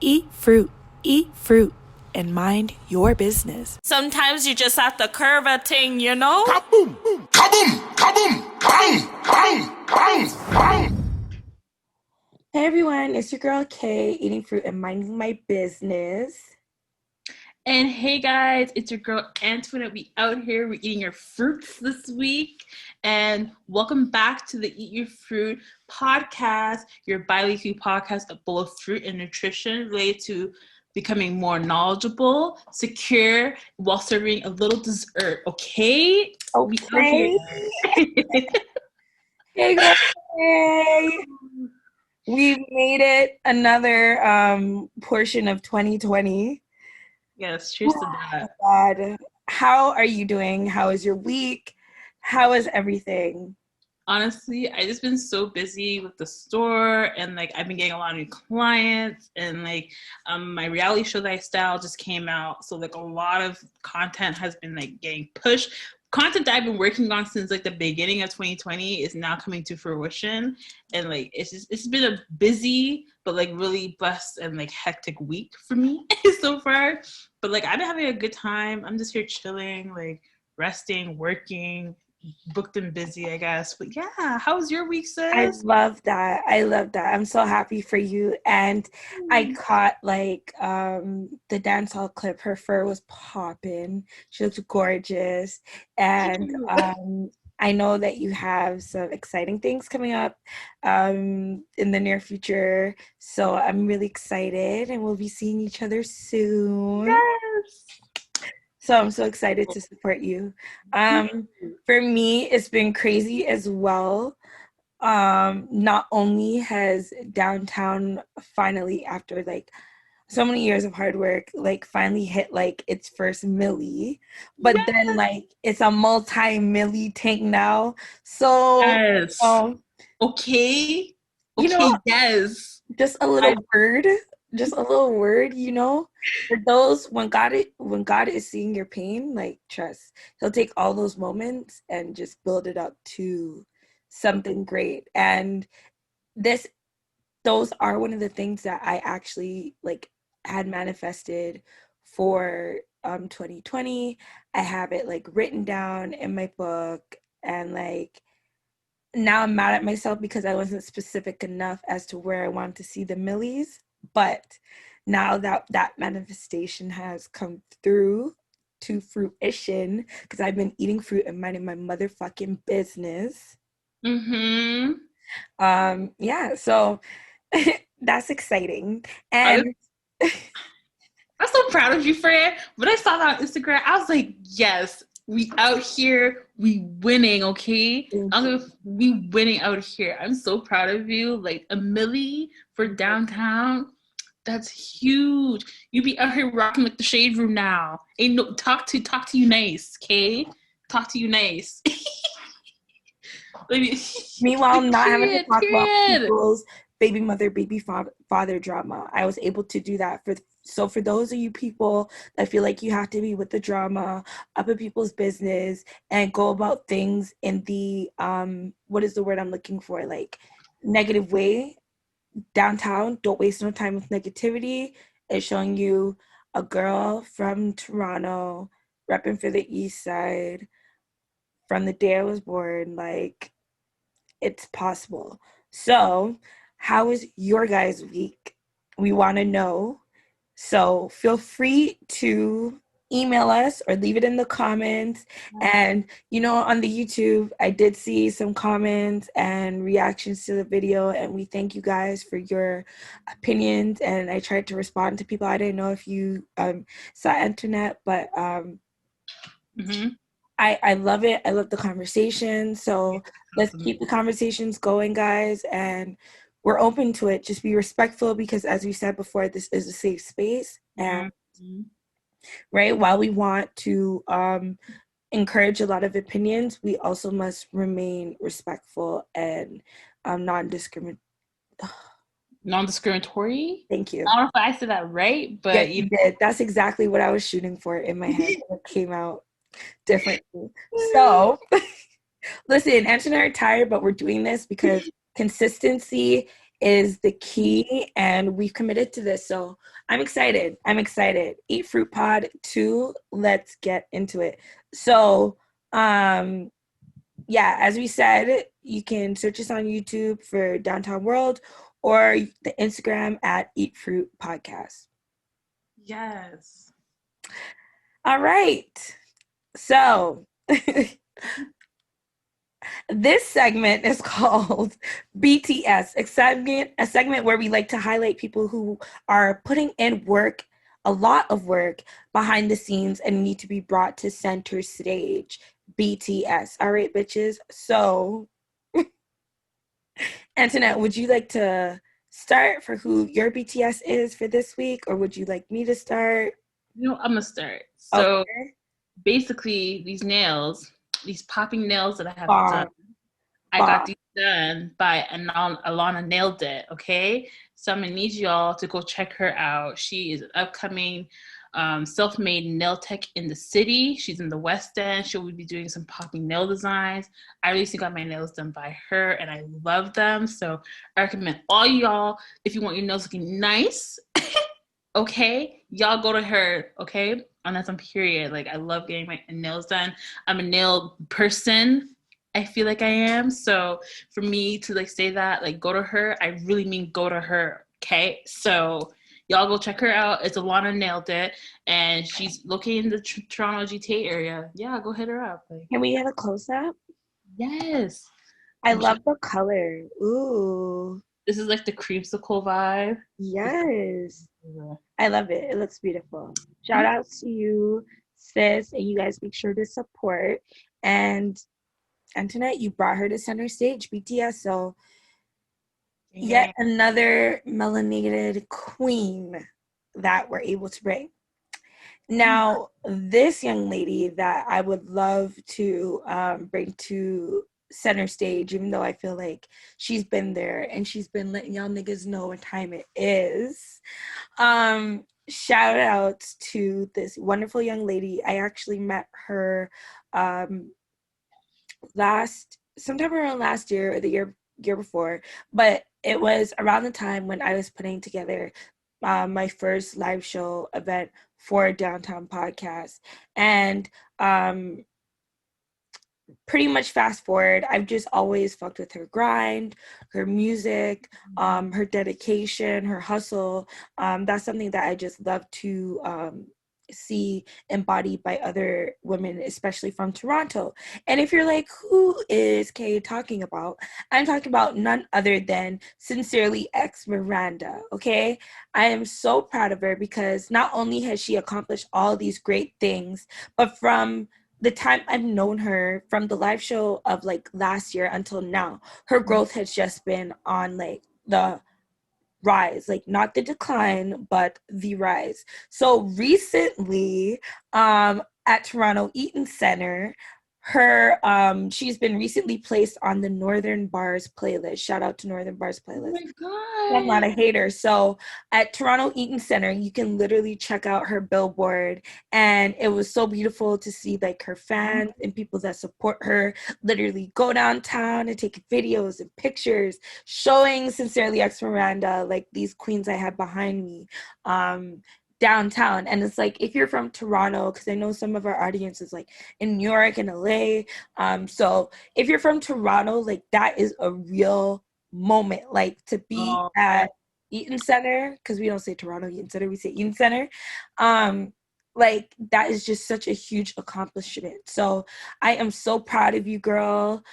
eat fruit, and mind your business. Sometimes you just have to curve a thing, you know? Kaboom! Kaboom! Kaboom! Bang! Bang! Bang! Bang! Hey everyone, it's your girl Kay, eating fruit and minding my business. And hey guys, it's your girl Antoinette. We out here, we're eating our fruits this week. And welcome back to the Eat Your Fruit podcast, your bi-weekly podcast full of fruit and nutrition related to becoming more knowledgeable, secure, while serving a little dessert, okay? Okay. Hey guys, hey. We've made it another portion of 2020. Yes, cheers to that. God. How are you doing? How is your week? How is everything? Honestly, I just been so busy with the store, and I've been getting a lot of new clients, and my reality show lifestyle just came out, so a lot of content has been getting pushed. Content that I've been working on since the beginning of 2020 is now coming to fruition, and it's been a busy but really blessed and hectic week for me so far. But I've been having a good time. I'm just here chilling, resting, working, booked and busy, I guess. But yeah, how was your week, sis? I love that. I'm so happy for you. And I caught the dancehall clip. Her fur was popping. She looked gorgeous. And I know that you have some exciting things coming up in the near future. So I'm really excited, and we'll be seeing each other soon. Yes. So I'm so excited to support you. For me, it's been crazy as well. Not only has downtown finally, after so many years of hard work, finally hit its first milli, but yes. Then it's a multi-milli thing now. So yes. Okay. Yes. Just a little word. Just a little word, for those, when God is seeing your pain, trust, he'll take all those moments and just build it up to something great. And those are one of the things that I actually had manifested for 2020. I have it written down in my book, and now I'm mad at myself because I wasn't specific enough as to where I wanted to see the millies. But now that manifestation has come through to fruition, because I've been eating fruit and minding my motherfucking business. Mm-hmm. Yeah, so that's exciting. And I'm so proud of you, Fran. When I saw that on Instagram, I was like, yes, we out here, we winning, okay? We winning out here. I'm so proud of you. A milli for downtown. That's huge. You be out here rocking the shade room now. Ain't no talk to you nice, okay? Talk to you nice. Meanwhile, not having to talk about people's baby mother, baby father drama. I was able to do that for those of you people that feel like you have to be with the drama, up in people's business, and go about things in the what is the word I'm looking for? Negative way. Downtown, don't waste no time with negativity. It's showing you a girl from Toronto repping for the East Side from the day I was born. It's possible. So how was your guys' week? We want to know. So feel free to email us or leave it in the comments. And on the YouTube, I did see some comments and reactions to the video, and we thank you guys for your opinions, and I tried to respond to people. I didn't know if you saw Antoinette, but mm-hmm. I love it. I love the conversation. So let's keep the conversations going, guys, and we're open to it. Just be respectful, because as we said before, this is a safe space. And right, while we want to encourage a lot of opinions, we also must remain respectful and non-discriminatory. Thank you. I don't know if I said that right, but yes, you did. That's exactly what I was shooting for in my head. It came out differently. So listen, Antoinette and I are tired, but we're doing this because consistency is the key, and we've committed to this. So I'm excited. Eat Fruit Pod 2. Let's get into it. So, yeah, as we said, you can search us on YouTube for Downtown World or the Instagram at Eat Fruit Podcast. Yes. All right. So this segment is called BTS, a segment where we like to highlight people who are putting in work, a lot of work behind the scenes, and need to be brought to center stage. BTS. All right, bitches. So, Antoinette, would you like to start for who your BTS is for this week, or would you like me to start? I'm gonna start. So basically, these popping nails that I have done, I got these done by Alana Nailed It. Okay, so I'm gonna need y'all to go check her out. She is an upcoming self-made nail tech in the city. She's in the West End. She'll be doing some popping nail designs. I recently got my nails done by her, and I love them. So I recommend all y'all, if you want your nails looking nice, okay, y'all go to her, okay? And that's on period. Like, I love getting my nails done. I'm a nail person. I feel like I am. So for me to like say that, like, go to her, I really mean go to her, okay? So y'all go check her out. It's Alana Nailed It, and she's located in the Toronto GTA area. Yeah, go hit her up. Like, can we get a close-up? Yes. I love the color. Ooh. This is like the creamsicle vibe. Yes. I love it. It looks beautiful. Shout out to you, sis, and you guys make sure to support. And Antoinette, you brought her to center stage, BTS. So yet another melanated queen that we're able to bring. Now, this young lady that I would love to bring to center stage, even though I feel like she's been there and she's been letting y'all niggas know what time it is. Shout out to this wonderful young lady. I actually met her sometime around last year or the year before, but it was around the time when I was putting together my first live show event for Downtown Podcast. And pretty much fast forward, I've just always fucked with her grind, her music, her dedication, her hustle. That's something that I just love to see embodied by other women, especially from Toronto. And if you're like, who is Kay talking about? I'm talking about none other than Sincerely X Miranda, okay? I am so proud of her because not only has she accomplished all these great things, but from the time I've known her, from the live show of like last year until now, her growth has just been on like the rise, like not the decline, but the rise. So recently, at Toronto Eaton Center, her she's been recently placed on the Northern Bars playlist. Shout out to Northern Bars playlist. Oh my God. I'm not a hater. So at Toronto Eaton Center, you can literally check out her billboard, and it was so beautiful to see like her fans and people that support her literally go downtown and take videos and pictures showing Sincerely X Miranda, like these queens I have behind me, downtown. And it's like, if you're from Toronto, because I know some of our audience is like in New York and LA, so if you're from Toronto, like that is a real moment, like to be at Eaton Center, because we don't say Toronto Eaton Center, we say Eaton Center, like that is just such a huge accomplishment. So I am so proud of you, girl.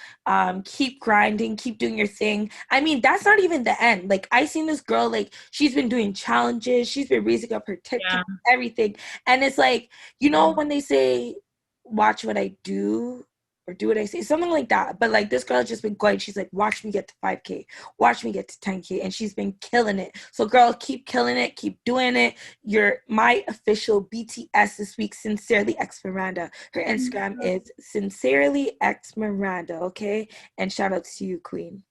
Keep grinding, keep doing your thing. I mean, that's not even the end. Like, I seen this girl, like she's been doing challenges, she's been raising up her TikTok, everything. And it's like, you know, when they say watch what I do or do what I say, something like that. But like, this girl has just been going, she's like, watch me get to 5K, watch me get to 10K, and she's been killing it. So girl, keep killing it, keep doing it. You're my official BTS this week, Sincerely X Miranda. Her Instagram is Sincerely X Miranda, okay? And shout out to you, queen.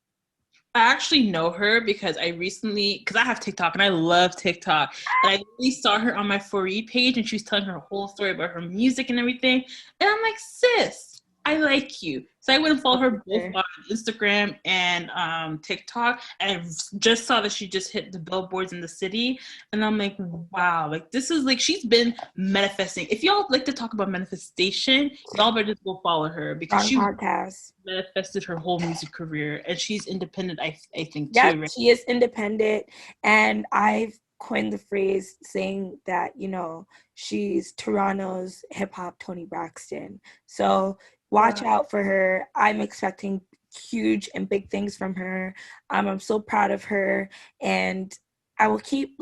I actually know her because because I have TikTok and I love TikTok. And I really saw her on my For You page, and she was telling her whole story about her music and everything. And I'm like, sis, I like you. So I went and followed her both on Instagram and TikTok, and I just saw that she just hit the billboards in the city, and I'm like, wow, like this is like she's been manifesting. If y'all like to talk about manifestation, y'all better just go follow her because she manifested her whole music career, and she's independent. I think too. Right? She is independent, and I've coined the phrase saying that, you know, she's Toronto's hip hop Toni Braxton. So watch out for her. I'm expecting huge and big things from her. I'm so proud of her, and I will keep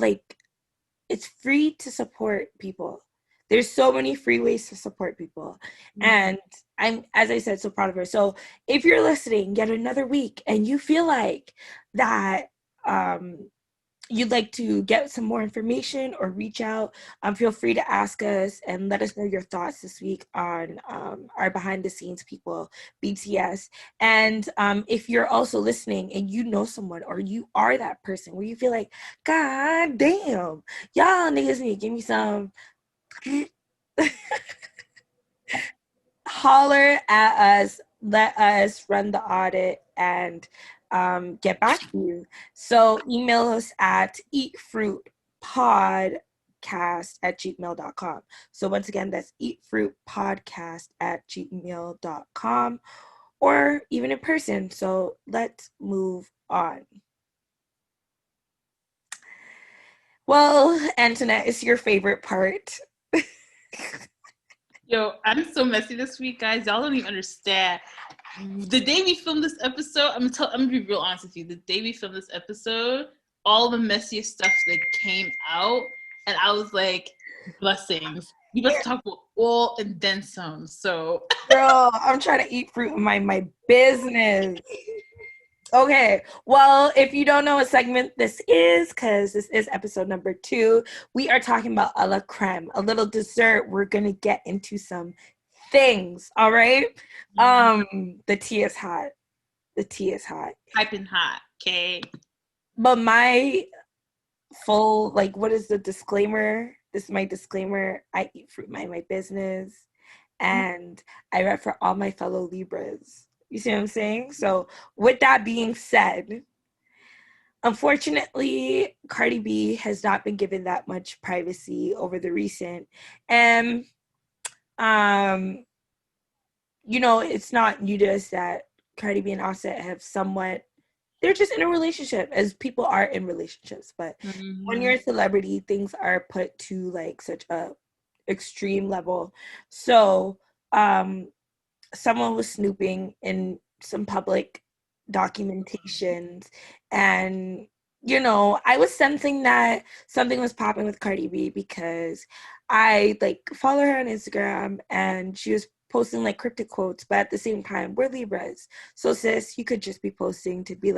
it's free to support people. There's so many free ways to support people. And I'm, as I said, so proud of her. So if you're listening yet another week and you feel like that you'd like to get some more information or reach out, feel free to ask us and let us know your thoughts this week on our behind the scenes people, BTS. And if you're also listening and you know someone or you are that person where you feel like, God damn, y'all niggas need to give me some holler at us, let us run the audit and get back to you. So email us at eatfruitpodcast@gmail.com. So once again, that's eatfruitpodcast@gmail.com, or even in person. So let's move on. Well, Antoinette, it's your favorite part. Yo, I'm so messy this week, guys. Y'all don't even understand. The day we filmed this episode, I'm gonna be real honest with you. The day we filmed this episode, all the messiest stuff came out, and I was like, blessings. You must talk about all and then some. So, girl, I'm trying to eat fruit in my business. Okay, well, if you don't know what segment this is, because this is episode number 2, we are talking about a la creme, a little dessert. We're going to get into some things, all right? The tea is hot. The tea is hot. Piping hot, okay? But my full, what is the disclaimer? This is my disclaimer. I eat fruit, mind my business. And I read for all my fellow Libras. You see what I'm saying? So with that being said, unfortunately, Cardi B has not been given that much privacy over the recent. And, it's not new to us that Cardi B and Offset have somewhat, they're just in a relationship, as people are in relationships. But when you're a celebrity, things are put to such a extreme level. So, someone was snooping in some public documentations, and I was sensing that something was popping with Cardi B because I follow her on Instagram, and she was posting cryptic quotes, but at the same time, we're Libras, so sis, you could just be posting to be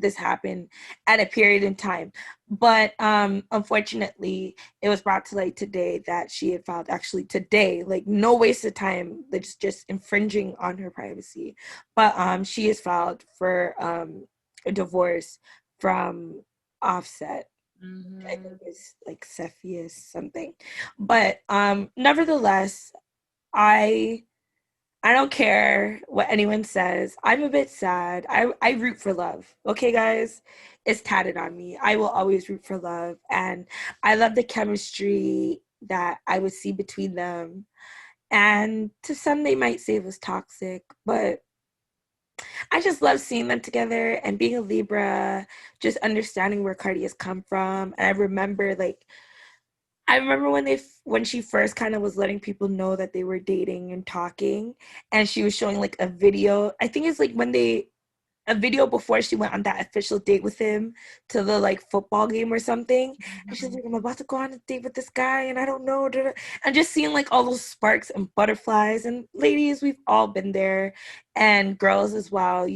this happened at a period in time. But unfortunately, it was brought to light today that she had filed, actually today, no waste of time, just infringing on her privacy. But she has filed for a divorce from Offset. I think it's Cepheus something. But nevertheless, I don't care what anyone says. I'm a bit sad. I root for love. Okay, guys? It's tatted on me. I will always root for love. And I love the chemistry that I would see between them. And to some, they might say it was toxic. But I just love seeing them together, and being a Libra, just understanding where Cardi has come from. And I remember when she first kind of was letting people know that they were dating and talking, and she was showing a video. I think it's a video before she went on that official date with him to the football game or something. And she's like, I'm about to go on a date with this guy, and I don't know. And just seeing all those sparks and butterflies. And ladies, we've all been there, and girls as well,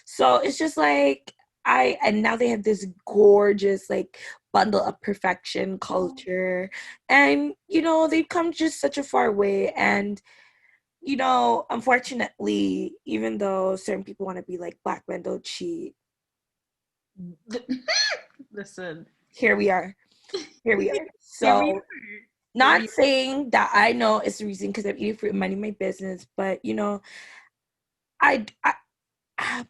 So it's just and now they have this gorgeous bundle of perfection culture, and they've come just such a far way. And unfortunately, even though certain people want to be black men don't cheat, listen, here we are. So Not saying that I know it's the reason because I'm eating fruit and minding my business, but you know, I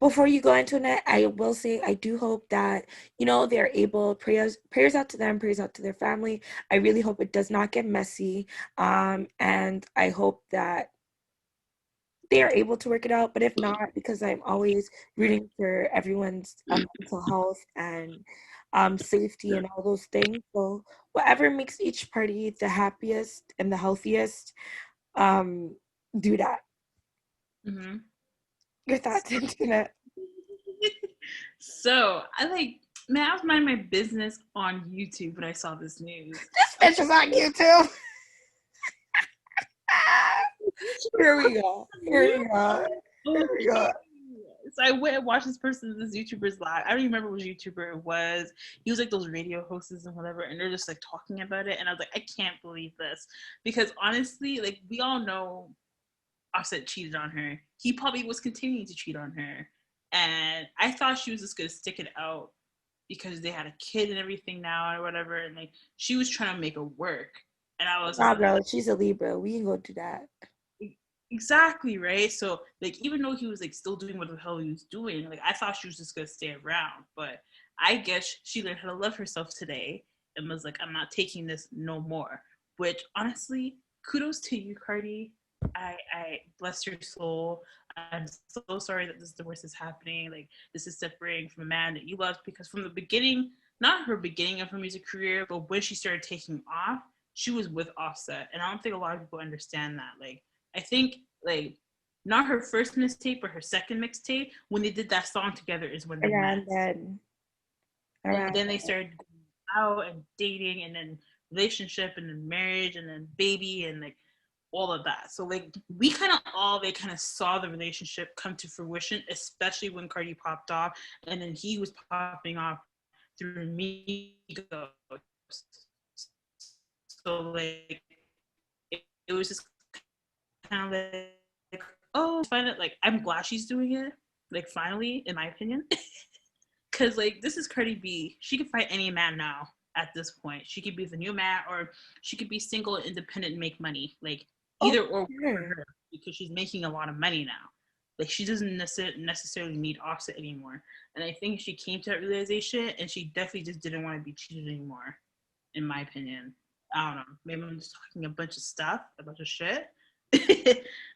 before you go into it, I will say I do hope that you know they're able prayers out to them, prayers out to their family. I really hope it does not get messy, and I hope that they are able to work it out. But if not, because I'm always rooting for everyone's mental health and safety and all those things. So whatever makes each party the happiest and the healthiest, do that. Mm-hmm. Your thoughts, Antoinette? So I was minding my business on YouTube when I saw this news. This bitch is on YouTube. Here we go. So I went and watched this YouTuber's live. I don't even remember which YouTuber it was. He was like those radio hosts and whatever, and they're just like talking about it. And I was like, I can't believe this. Because honestly, like we all know Offset cheated on her. He probably was continuing to cheat on her. And I thought she was just gonna stick it out because they had a kid and everything now or whatever. And like she was trying to make it work. And I was like, bro, she's a Libra. We can go do that. Exactly, right? So like even though he was like still doing what the hell he was doing, like I thought she was just gonna stay around. But I guess she learned how to love herself today and was like, I'm not taking this no more. Which honestly, kudos to you, Cardi. I bless your soul. I'm so sorry that this divorce is happening. Like this is separating from a man that you loved, because from the beginning, not her beginning of her music career, but when she started taking off, she was with Offset. And I don't think a lot of people understand that. Like I think like not her first mixtape, but her second mixtape, when they did that song together is when they met. And then they started going out and dating, and then relationship, and then marriage, and then baby, and like all of that. So like we kind of saw the relationship come to fruition, especially when Cardi popped off, and then he was popping off through Migos. So like it was just kind of like, oh, find it, like I'm glad she's doing it, like finally, in my opinion. Because like this is Cardi B. She could fight any man now at this point. She could be the new man, or she could be single, independent, and make money. Like either or for her, because she's making a lot of money now. Like she doesn't necessarily need Offset anymore. And I think she came to that realization, and she definitely just didn't want to be cheated anymore, in my opinion. I don't know. Maybe I'm just talking a bunch of shit.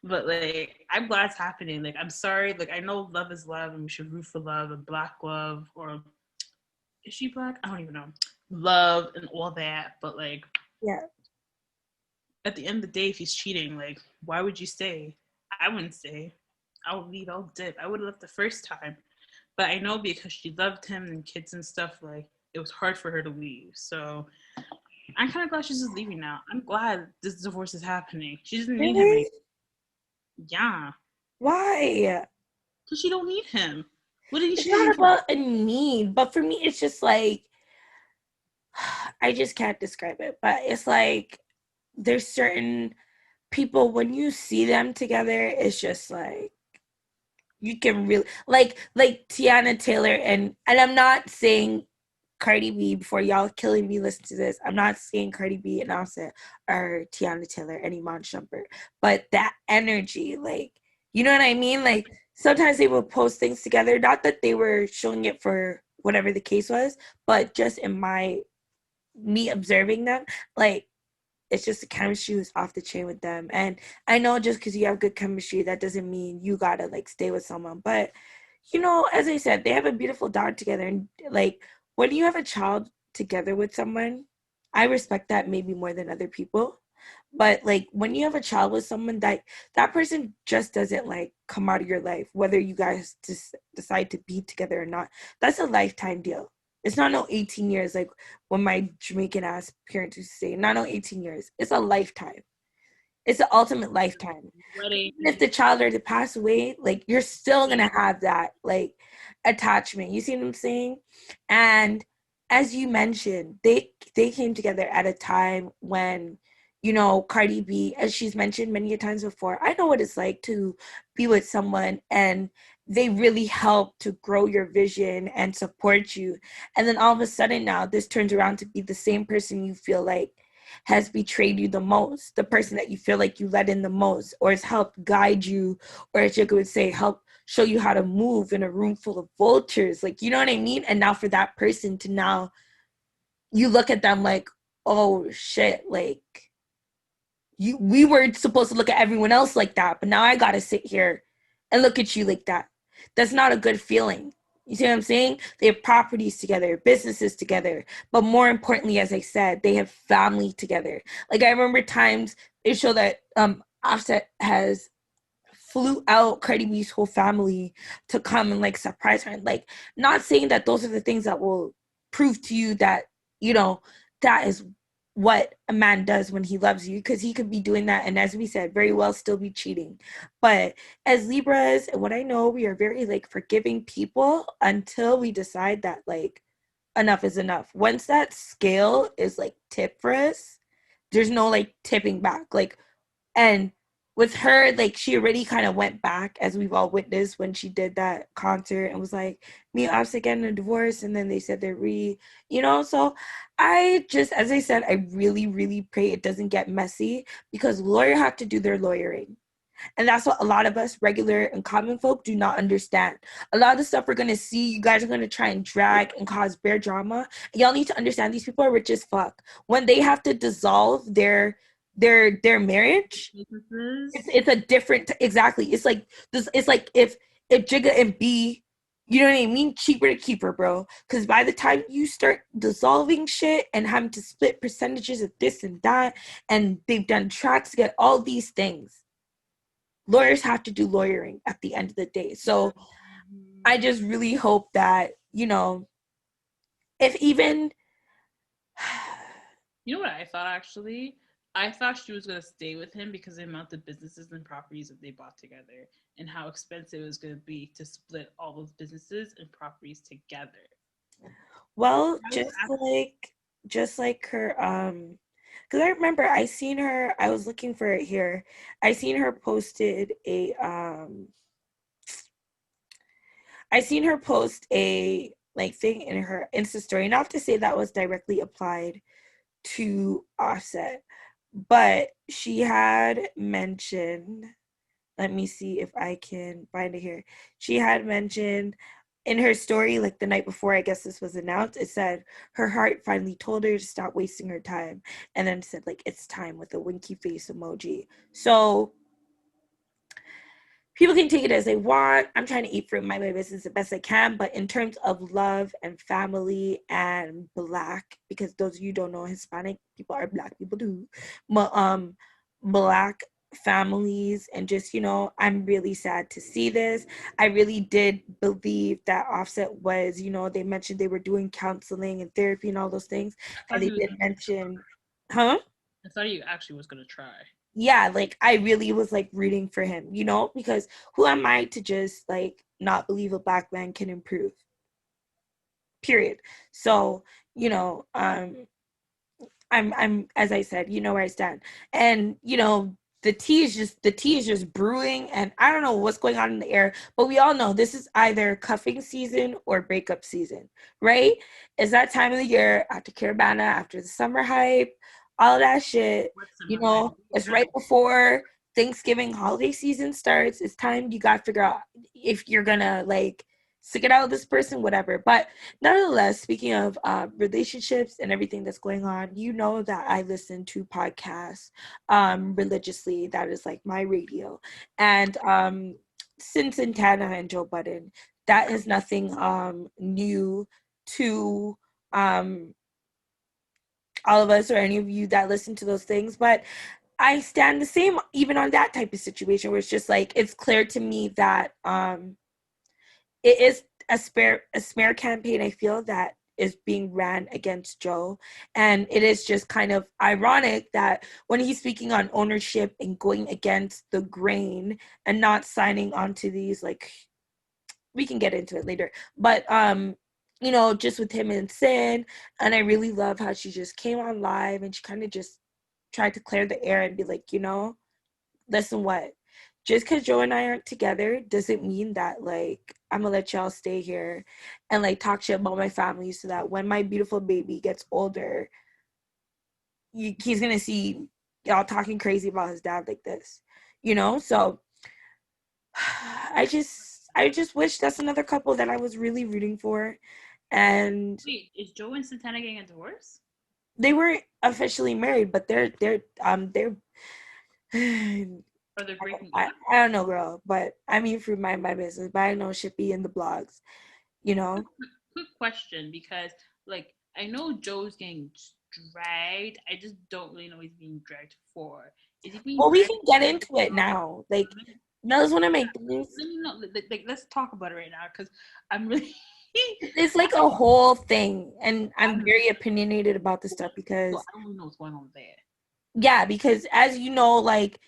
But like I'm glad it's happening. Like I'm sorry, like I know love is love and we should root for love and black love, or is she black? I don't even know. Love and all that, but like yeah, at the end of the day, if he's cheating, like why would you stay? I wouldn't stay. I would leave. I'll dip. I would have left the first time, but I know because she loved him and kids and stuff, like it was hard for her to leave. So I'm kind of glad she's just leaving now. I'm glad this divorce is happening. She doesn't need him anymore. Yeah. Why? Because she don't need him. What did he? It's not about a need, but for me, it's just like I just can't describe it. But it's like there's certain people when you see them together, it's just like you can really like Tiana Taylor and I'm not saying Cardi B, before y'all killing me listen to this, I'm not saying Cardi B and Offset or Tiana Taylor any Mon Shumpert, but that energy, like, you know what I mean? Like, sometimes they will post things together, not that they were showing it for whatever the case was, but just in me observing them, like, it's just the chemistry was off the chain with them. And I know just because you have good chemistry, that doesn't mean you gotta, like, stay with someone. But, you know, as I said, they have a beautiful daughter together, and, like, when you have a child together with someone, I respect that maybe more than other people. But like when you have a child with someone, that person just doesn't like come out of your life, whether you guys just decide to be together or not. That's a lifetime deal. It's not no 18 years like when my Jamaican ass parents used to say, not no 18 years. It's a lifetime. It's the ultimate lifetime. Even if the child were to pass away, like you're still gonna have that like attachment. You see what I'm saying? And as you mentioned, they came together at a time when, you know, Cardi B, as she's mentioned many times before, I know what it's like to be with someone and they really help to grow your vision and support you. And then all of a sudden now this turns around to be the same person you feel like has betrayed you the most, the person that you feel like you let in the most, or has helped guide you, or as you would say, help show you how to move in a room full of vultures. Like, you know what I mean? And now for that person to now, you look at them like, oh shit, like, we were supposed to look at everyone else like that, but now I gotta sit here and look at you like that. That's not a good feeling. You see what I'm saying? They have properties together, businesses together, but more importantly, as I said, they have family together. Like, I remember times it showed that Offset has flew out Cardi B's whole family to come and like surprise her. And like, not saying that those are the things that will prove to you that, you know, that is what a man does when he loves you, because he could be doing that and, as we said, very well still be cheating. But as Libras, and what I know, we are very like forgiving people until we decide that like enough is enough. Once that scale is like tipped for us, there's no like tipping back. Like, and with her, like, she already kind of went back, as we've all witnessed, when she did that concert and was like, me and Offset getting a divorce, and then they said they're you know. So I just, as I said, I really, really pray it doesn't get messy, because lawyers have to do their lawyering. And that's what a lot of us regular and common folk do not understand. A lot of the stuff we're going to see, you guys are going to try and drag and cause bear drama. Y'all need to understand these people are rich as fuck. When they have to dissolve their marriage, it's a different, exactly. It's like this. It's like if Jigga and B, you know what I mean, cheaper to keep her, bro. Because by the time you start dissolving shit and having to split percentages of this and that, and they've done tracks to get all these things, lawyers have to do lawyering at the end of the day. So I just really hope that, you know, if even you know what I thought, actually? I thought she was going to stay with him because of the amount of businesses and properties that they bought together and how expensive it was going to be to split all those businesses and properties together. Well, just like her, because I remember I seen her, I was looking for it here. I seen her posted a, I seen her post a like thing in her Insta story. Not to say that was directly applied to Offset, but she had mentioned, let me see if I can find it here. She had mentioned in her story, like the night before, I guess this was announced, it said her heart finally told her to stop wasting her time. And then it said, like, it's time, with a winky face emoji. So people can take it as they want. I'm trying to eat fruit in my business the best I can. But in terms of love and family and Black, because those of you don't know, Hispanic people are Black people too. But Black families, and just, you know, I'm really sad to see this. I really did believe that Offset was, you know, they mentioned they were doing counseling and therapy and all those things. And they did mention, I thought he actually was going to try. Yeah, like, I really was like rooting for him, you know, because who am I to just like not believe a Black man can improve? Period. So, you know, I'm as I said, you know where I stand. And, you know, the tea is just brewing, and I don't know what's going on in the air, but we all know this is either cuffing season or breakup season, right? It's that time of the year after Caravana, after the summer hype, all of that shit. You know, it's right before Thanksgiving holiday season starts. It's time you got to figure out if you're gonna like stick it out with this person, whatever. But nonetheless, speaking of relationships and everything that's going on, you know that I listen to podcasts religiously. That is like my radio. And since Santana and Joe Budden, that is nothing new to all of us or any of you that listen to those things. But I stand the same even on that type of situation, where it's just like, it's clear to me that it is a smear campaign, I feel, that is being ran against Joe. And it is just kind of ironic that when he's speaking on ownership and going against the grain and not signing on to these, like, we can get into it later, but you know, just with him and Sin. And I really love how she just came on live and she kind of just tried to clear the air and be like, you know, listen, what? Just because Joe and I aren't together doesn't mean that, like, I'm gonna let y'all stay here and like talk shit about my family so that when my beautiful baby gets older, he's gonna see y'all talking crazy about his dad like this, you know. So I just wish that's another couple that I was really rooting for. And wait, is Joe and Santana getting a divorce? they weren't officially married, but they're Or they're breaking I up? don't know, girl, but I mean, for my business, but I know shit be in the blogs, you know. Quick question, because like I know Joe's getting dragged. I just don't really know what he's being dragged for. Is he being Well, we dragged can get into it now. Like, those one of my things. Let's talk about it right now, because I'm really It's like a whole thing, and I'm very opinionated about this stuff because I don't really know what's going on there. yeah, because as you know, like,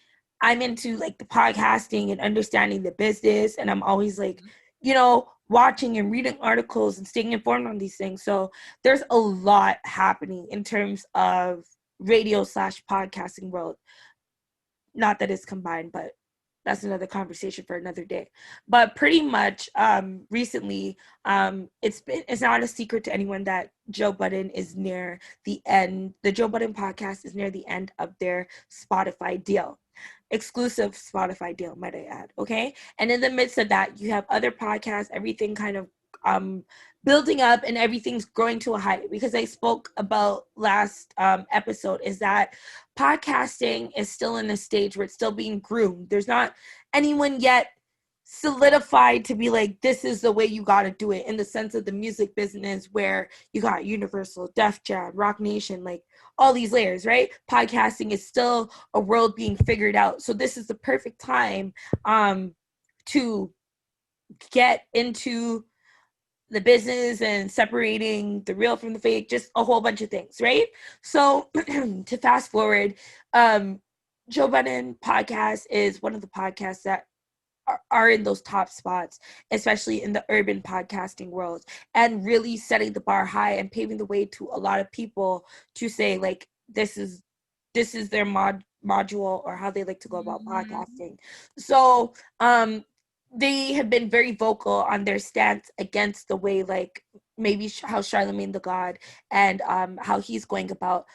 I'm into like the podcasting and understanding the business, and I'm always like, you know, watching and reading articles and staying informed on these things. So there's a lot happening in terms of radio / podcasting world. Not that it's combined, but that's another conversation for another day. But pretty much recently, it's not a secret to anyone that Joe Budden is near the end. The Joe Budden podcast is near the end of their Spotify deal. Exclusive Spotify deal, might I add. Okay. And in the midst of that, you have other podcasts, everything kind of building up, and everything's growing to a height. Because I spoke about last episode is that podcasting is still in a stage where it's still being groomed. There's not anyone yet solidified to be like, this is the way you got to do it, in the sense of the music business, where you got Universal, Def Jam, Rock Nation, like all these layers, right? Podcasting is still a world being figured out. So this is the perfect time to get into the business and separating the real from the fake, just a whole bunch of things, right? So to fast forward, Joe Budden podcast is one of the podcasts that are in those top spots, especially in the urban podcasting world, and really setting the bar high and paving the way to a lot of people to say, like, this is their module, or how they like to go about podcasting. So they have been very vocal on their stance against the way, like, maybe how Charlamagne the God and how he's going about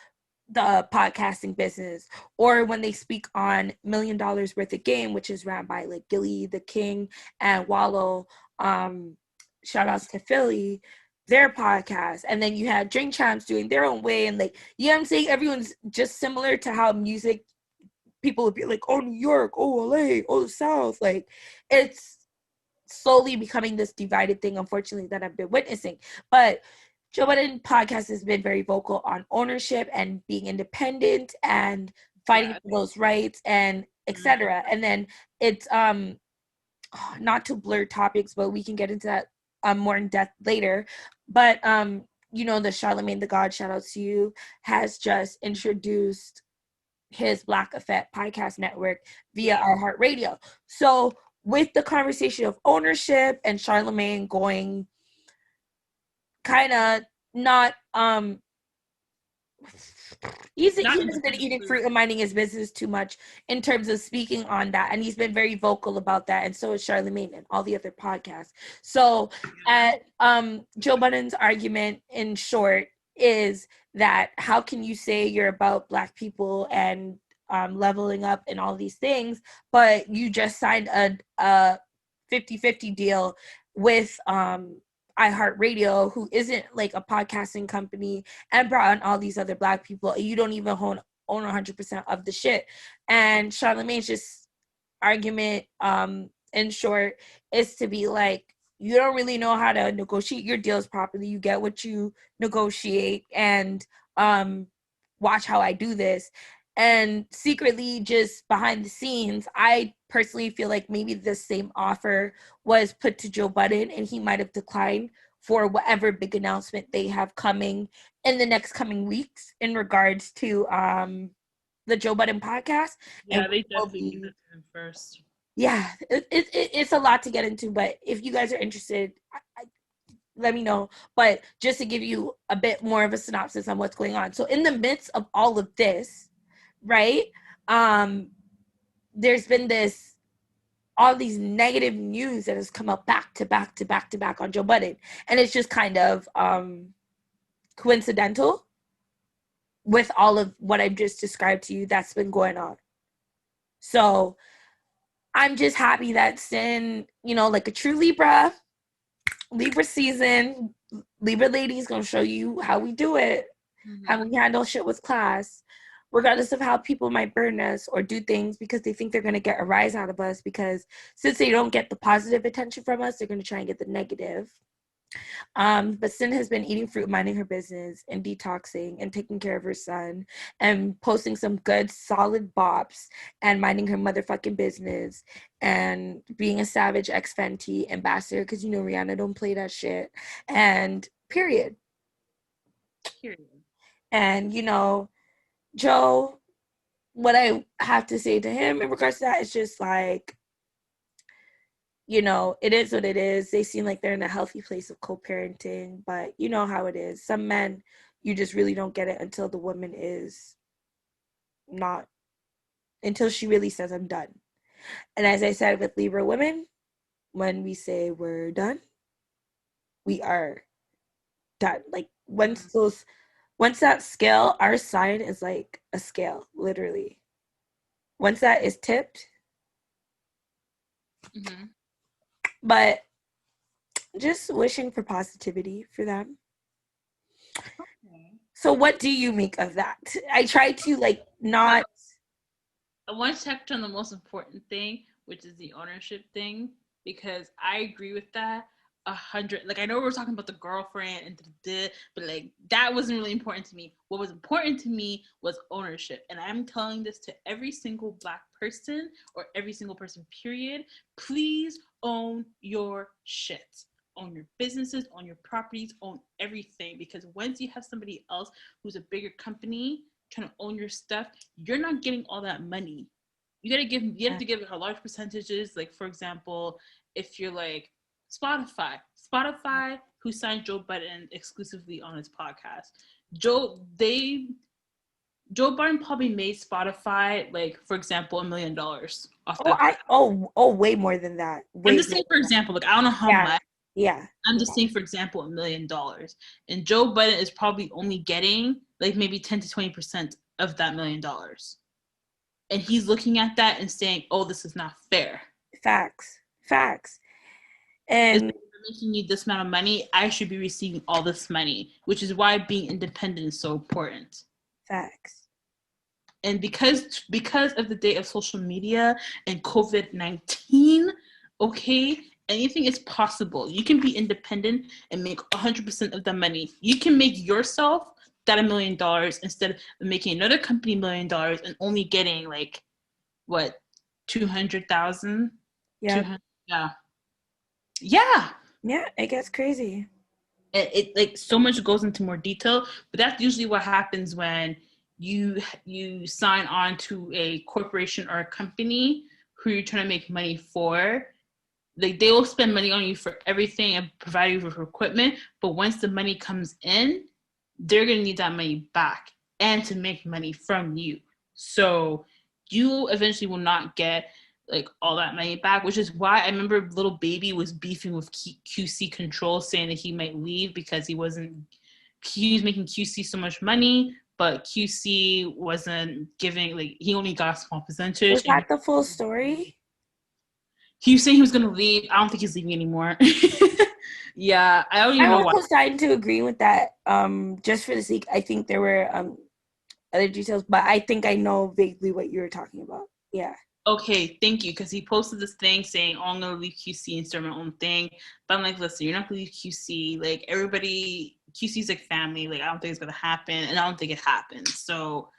the podcasting business, or when they speak on $1 Million Worth of Game, which is ran by like Gilly the King and Wallow, shout outs to Philly, their podcast. And then you had Drink Champs doing their own way, and like, you know what I'm saying, everyone's just similar to how music people would be like, oh, New York, oh, LA, oh, the South. Like, it's slowly becoming this divided thing, unfortunately, that I've been witnessing. But Joe Budden podcast has been very vocal on ownership and being independent and fighting for those rights and etc. And then it's not to blur topics, but we can get into that more in depth later. But you know, the Charlamagne the God, shout out to you, has just introduced his Black Effect podcast network via IHeart Radio. So with the conversation of ownership and Charlamagne going kind of not he's been eating fruit and minding his business too much in terms of speaking on that, and he's been very vocal about that, and so is Charlamagne and all the other podcasts. So at Joe Budden's argument, in short, is that how can you say you're about Black people and leveling up and all these things, but you just signed a 50-50 deal with iHeart Radio, who isn't like a podcasting company, and brought on all these other Black people. You don't even own 100% of the shit. And Charlamagne's just argument, in short, is to be like, you don't really know how to negotiate your deals properly. You get what you negotiate, and watch how I do this. And secretly, just behind the scenes, I personally feel like maybe the same offer was put to Joe Budden, and he might have declined for whatever big announcement they have coming in the next coming weeks in regards to the Joe Budden podcast. Yeah, they definitely need that to him first. Yeah, it's a lot to get into, but if you guys are interested, let me know. But just to give you a bit more of a synopsis on what's going on. So in the midst of all of this, right, there's been all these negative news that has come up back to back on Joe Budden, and it's just kind of coincidental, with all of what I've just described to you that's been going on. So I'm just happy that Sin, you know, like a true Libra season, Libra ladies gonna show you how we do it, how we handle shit with class, regardless of how people might burn us or do things because they think they're gonna get a rise out of us, because since they don't get the positive attention from us, they're gonna try and get the negative. But Sin has been eating fruit, minding her business, and detoxing and taking care of her son and posting some good, solid bops and minding her motherfucking business and being a savage ex-Fenty ambassador, because you know Rihanna don't play that shit. And period. And you know, Joe, what I have to say to him in regards to that is just like, you know, it is what it is. They seem like they're in a healthy place of co-parenting, but you know how it is. Some men, you just really don't get it until the woman is not, until she really says, I'm done. And as I said with Libra women, when we say we're done, we are done. Like once that scale, our sign is like a scale, literally. Once that is tipped, but just wishing for positivity for them. Okay. So what do you make of that? I try to like not. I want to touch on the most important thing, which is the ownership thing, because I agree with that 100. Like I know we're talking about the girlfriend and but like that wasn't really important to me. What was important to me was ownership, and I'm telling this to every single Black person or every single person. Period. Please own your shit. Own your businesses, own your properties, own everything. Because once you have somebody else who's a bigger company trying to own your stuff, you're not getting all that money. You have to give a large percentages. Like for example, if you're like Spotify, who signed Joe Budden exclusively on his podcast. Joe Budden probably made Spotify, like for example, $1 million off that. Way more than that. I'm just saying, for example, like I don't know how much. Yeah. I'm just saying, for example, $1 million, and Joe Budden is probably only getting like maybe 10 to 20% of that $1 million, and he's looking at that and saying, "Oh, this is not fair." Facts. And making you this amount of money, I should be receiving all this money, which is why being independent is so important. Facts. And because of the day of social media and COVID-19, okay, anything is possible. You can be independent and make 100% of the money. You can make yourself that $1 million instead of making another company $1 million and only getting like what, 200,000? Yeah. Yeah. Yeah, it gets crazy. It like so much goes into more detail, but that's usually what happens when you sign on to a corporation or a company who you're trying to make money for. Like they will spend money on you for everything and provide you with equipment, but once the money comes in, they're gonna need that money back and to make money from you. So you eventually will not get like all that money back, which is why I remember Little Baby was beefing with QC Control, saying that he might leave because he was making QC so much money, but QC wasn't giving, like he only got a small percentage. Was that the full story? He was saying he was gonna leave. I don't think he's leaving anymore. Yeah, I don't even know why. I'm starting to agree with that. Just for the sake, I think there were other details, but I think I know vaguely what you were talking about. Yeah. Okay, thank you. Because he posted this thing saying, "Oh, I'm gonna leave QC and start my own thing." But I'm like, listen, you're not gonna leave QC. Like everybody, QC's like family. Like I don't think it's gonna happen, and I don't think it happens. So,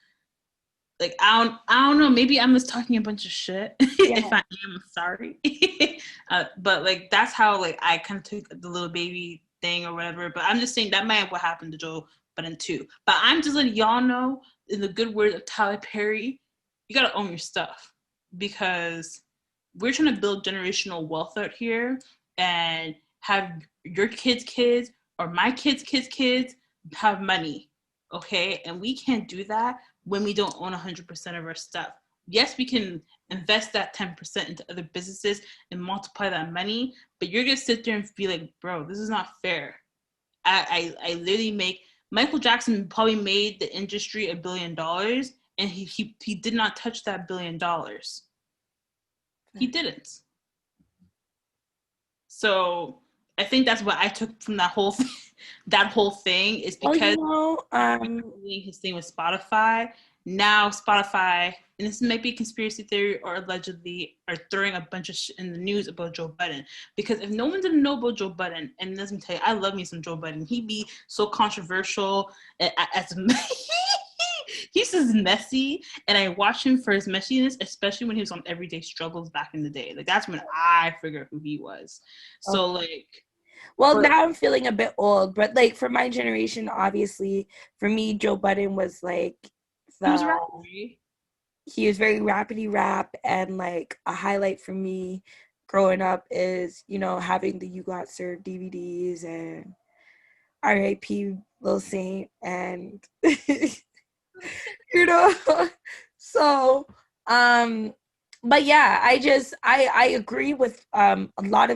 like I don't know. Maybe I'm just talking a bunch of shit. Yeah. If I am, I'm sorry. But like that's how like I kind of took the Little Baby thing or whatever. But I'm just saying that might have what happened to Joe Budden too. But I'm just letting y'all know, in the good words of Tyler Perry, you gotta own your stuff, because we're trying to build generational wealth out here and have your kids or my kids have money, okay? And we can't do that when we don't own 100% of our stuff. Yes, we can invest that 10% into other businesses and multiply that money, but you're gonna sit there and be like, bro, this is not fair. I literally make Michael Jackson probably made the industry $1 billion, and he did not touch that $1 billion. He didn't. So I think that's what I took from that whole thing is because doing his thing with Spotify. Now Spotify, and this might be a conspiracy theory or allegedly, are throwing a bunch of shit in the news about Joe Budden. Because if no one didn't know about Joe Budden, and let me tell you, I love me some Joe Budden. He'd be so controversial as he's just messy, and I watch him for his messiness, especially when he was on Everyday Struggles back in the day. Like, that's when I figured who he was. So, like... Well, now I'm feeling a bit old, but, like, for my generation, obviously, for me, Joe Budden was, like... He was very rapidy rap, and, like, a highlight for me growing up is, you know, having the You Got Served DVDs and R.I.P. Lil Saint, and... you know, so but yeah, I agree with a lot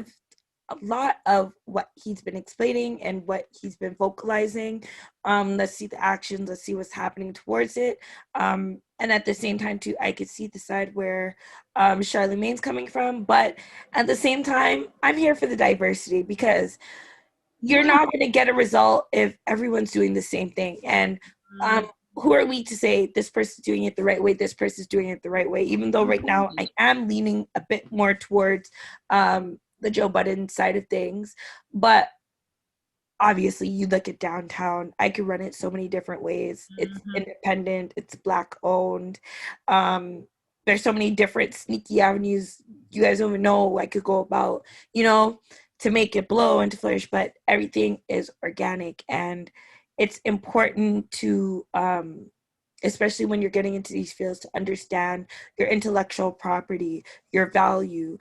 of what he's been explaining and what he's been vocalizing. Let's see the actions, let's see what's happening towards it, and at the same time too, I could see the side where Charlamagne's coming from, but at the same time, I'm here for the diversity, because you're not going to get a result if everyone's doing the same thing. And who are we to say this person's doing it the right way, this person's doing it the right way, even though right now I am leaning a bit more towards the Joe Budden side of things. But obviously, you look at downtown, I could run it so many different ways. It's independent, it's Black owned. There's so many different sneaky avenues you guys don't even know I could go about, you know, to make it blow and to flourish, but everything is organic. And it's important to, especially when you're getting into these fields, to understand your intellectual property, your value,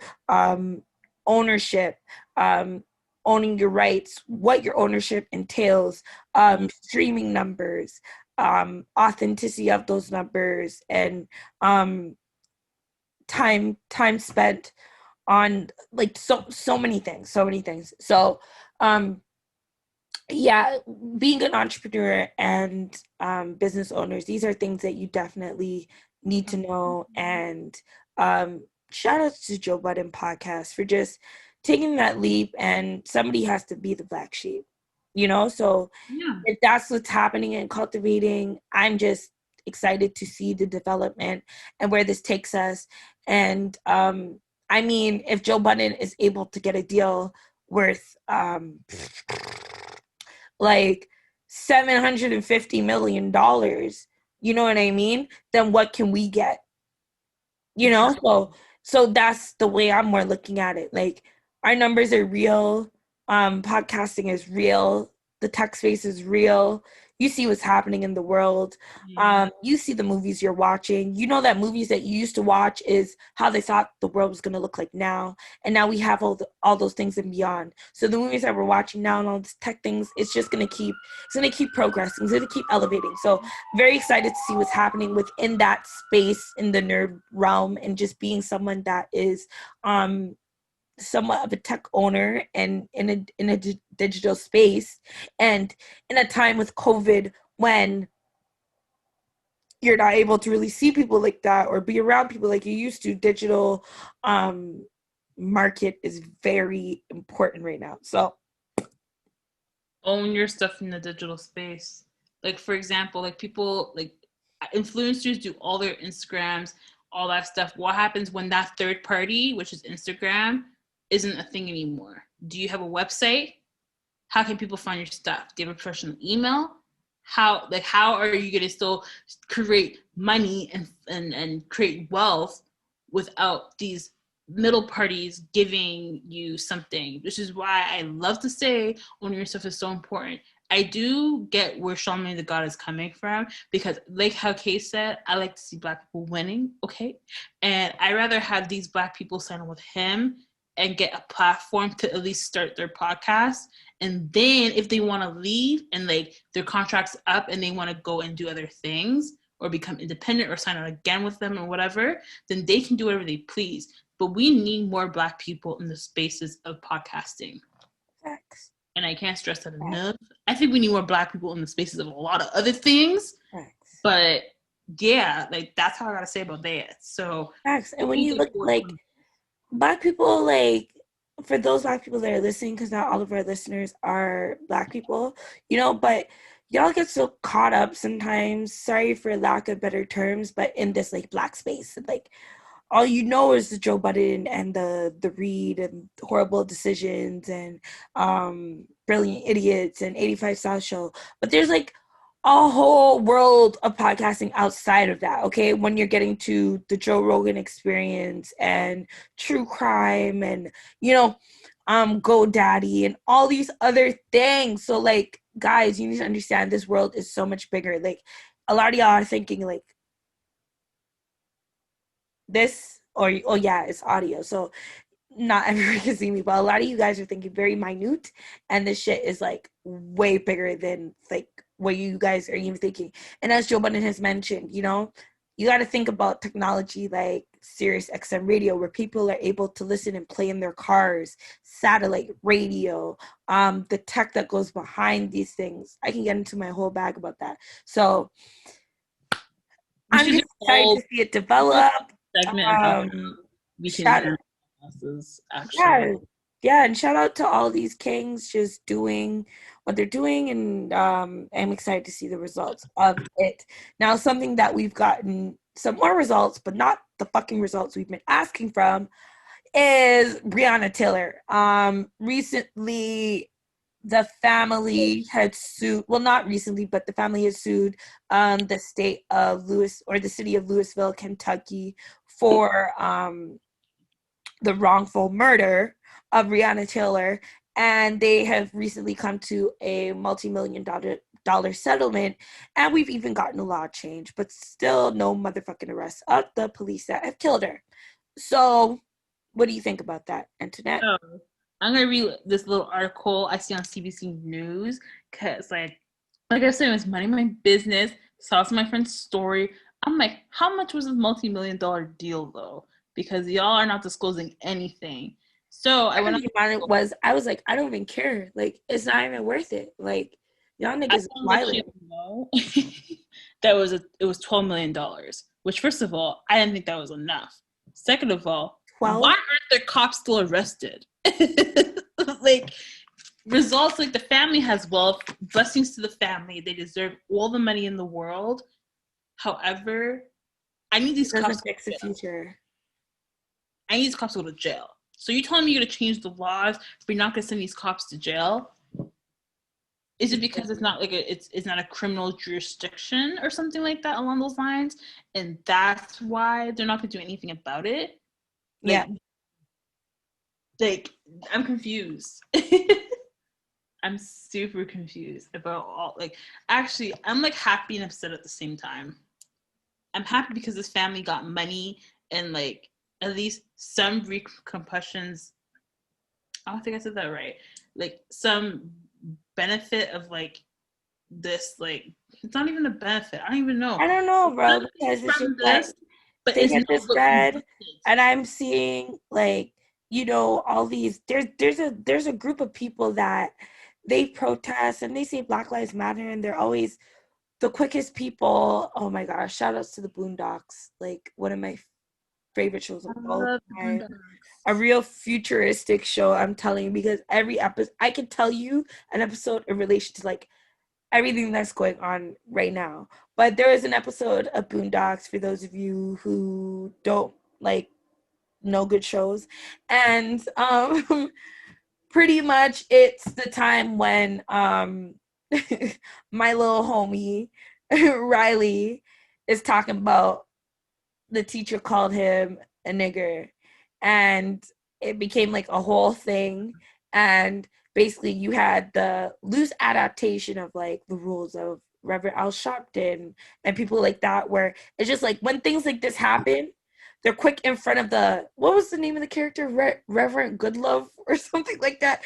ownership, owning your rights, what your ownership entails, streaming numbers, authenticity of those numbers, and time spent on, like, so many things. So yeah, being an entrepreneur and business owners, these are things that you definitely need to know. And shout out to Joe Budden Podcast for just taking that leap, and somebody has to be the black sheep, you know? So if that's what's happening and cultivating, I'm just excited to see the development and where this takes us. And I mean, if Joe Budden is able to get a deal worth like $750 million, you know what I mean? Then what can we get? You know, so that's the way I'm more looking at it. Like, our numbers are real. Podcasting is real. The tech space is real. You see what's happening in the world. You see the movies you're watching. You know that movies that you used to watch is how they thought the world was going to look like now. And now we have all those things and beyond. So the movies that we're watching now and all these tech things, it's just going to keep progressing. It's going to keep elevating. So very excited to see what's happening within that space in the nerd realm, and just being someone that is somewhat of a tech owner and in a digital space, and in a time with COVID when you're not able to really see people like that or be around people like you used to. Digital market is very important right now. So own your stuff in the digital space. Like, for example, like people, like influencers do all their Instagrams, all that stuff. What happens when that third party, which is Instagram, isn't a thing anymore? Do you have a website? How can people find your stuff? Do you have a professional email? How are you going to still create money and create wealth without these middle parties giving you something? Which is why I love to say owning your stuff is so important. I do get where Charlamagne the God is coming from, because like how Kay said, I like to see Black people winning, okay? And I rather have these Black people sign on with him and get a platform to at least start their podcast. And then if they want to leave and like their contract's up and they want to go and do other things or become independent or sign on again with them or whatever, then they can do whatever they please. But we need more Black people in the spaces of podcasting. Facts. And I can't stress that enough. I think we need more Black people in the spaces of a lot of other things. Facts. But yeah, like that's how I gotta say about that. So Facts. And when you look like Black people, like for those Black people that are listening, because not all of our listeners are Black people, you know, but y'all get so caught up sometimes, sorry for lack of better terms, but in this like Black space, like all you know is the Joe Budden and the Read and Horrible Decisions and Brilliant Idiots and 85 South Show. But there's like a whole world of podcasting outside of that, okay? When you're getting to the Joe Rogan Experience and true crime and, you know, GoDaddy and all these other things. So like, guys, you need to understand this world is so much bigger. Like a lot of y'all are thinking like, this or oh yeah, it's audio, so not everyone can see me, but a lot of you guys are thinking very minute, and this shit is like way bigger than like what you guys are even thinking. And as Joe Budden has mentioned, you know, you got to think about technology like Sirius XM radio, where people are able to listen and play in their cars, satellite radio, the tech that goes behind these things. I can get into my whole bag about that. So I'm just excited to see it develop. Segment about we can yeah, and shout out to all these kings just doing what they're doing, and I'm excited to see the results of it. Now, something that we've gotten some more results, but not the fucking results we've been asking from, is Breonna Taylor. Recently, the family had sued, well, not recently, but the family has sued the state of the city of Louisville, Kentucky, for the wrongful murder of Breonna Taylor. And they have recently come to a multi-million-dollar settlement, and we've even gotten a law change, but still no motherfucking arrests of the police that have killed her. So what do you think about that, Antoinette? I'm going to read this little article I see on CBC News, because like I said, it was money my business. Saw some of my friend's story. I'm like, how much was this multi-million-dollar deal though? Because y'all are not disclosing anything. So I was like, I don't even care. Like, it's not even worth it. Like, y'all niggas violent. That it was $12 million, which first of all, I didn't think that was enough. Second of all, 12? Why aren't the cops still arrested? Like, results, like the family has wealth, blessings to the family. They deserve all the money in the world. However, I need these cops to fix the future. I need these cops to go to jail. So you telling me you're gonna change the laws, but you're not gonna send these cops to jail? Is it because it's not like it's not a criminal jurisdiction or something like that along those lines, and that's why they're not gonna do anything about it? Like, yeah. Like, I'm confused. I'm super confused about all. Like, actually, I'm like happy and upset at the same time. I'm happy because this family got money and like at least some repercussions. I don't think I said that right. Like some benefit of like this, like it's not even a benefit. I don't even know. I don't know, bro. Because it's just like, but they get this bread, and I'm seeing like, you know, all these. There's a group of people that they protest and they say Black Lives Matter, and they're always the quickest people. Oh my gosh! Shout outs to the Boondocks, like one of my favorite shows of all time. A real futuristic show, I'm telling you, because every episode, I can tell you an episode in relation to like everything that's going on right now. But there is an episode of Boondocks, for those of you who don't like know good shows, and pretty much it's the time when my little homie Riley is talking about the teacher called him a nigger, and it became like a whole thing. And basically you had the loose adaptation of like the rules of Reverend Al Sharpton and people like that, where it's just like when things like this happen, they're quick in front of the, what was the name of the character? Reverend Goodlove or something like that.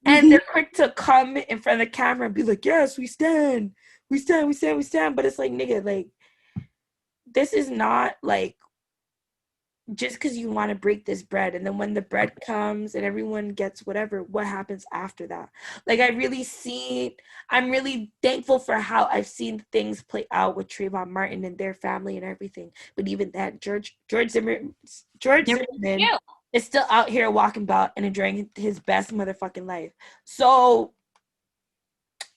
And they're quick to come in front of the camera and be like, yes, we stand. But it's like, nigga, like, this is not like just because you want to break this bread, and then when the bread comes and everyone gets whatever, what happens after that? Like, I'm really thankful for how I've seen things play out with Trayvon Martin and their family and everything. But even that, George Zimmerman is still out here walking about and enjoying his best motherfucking life. So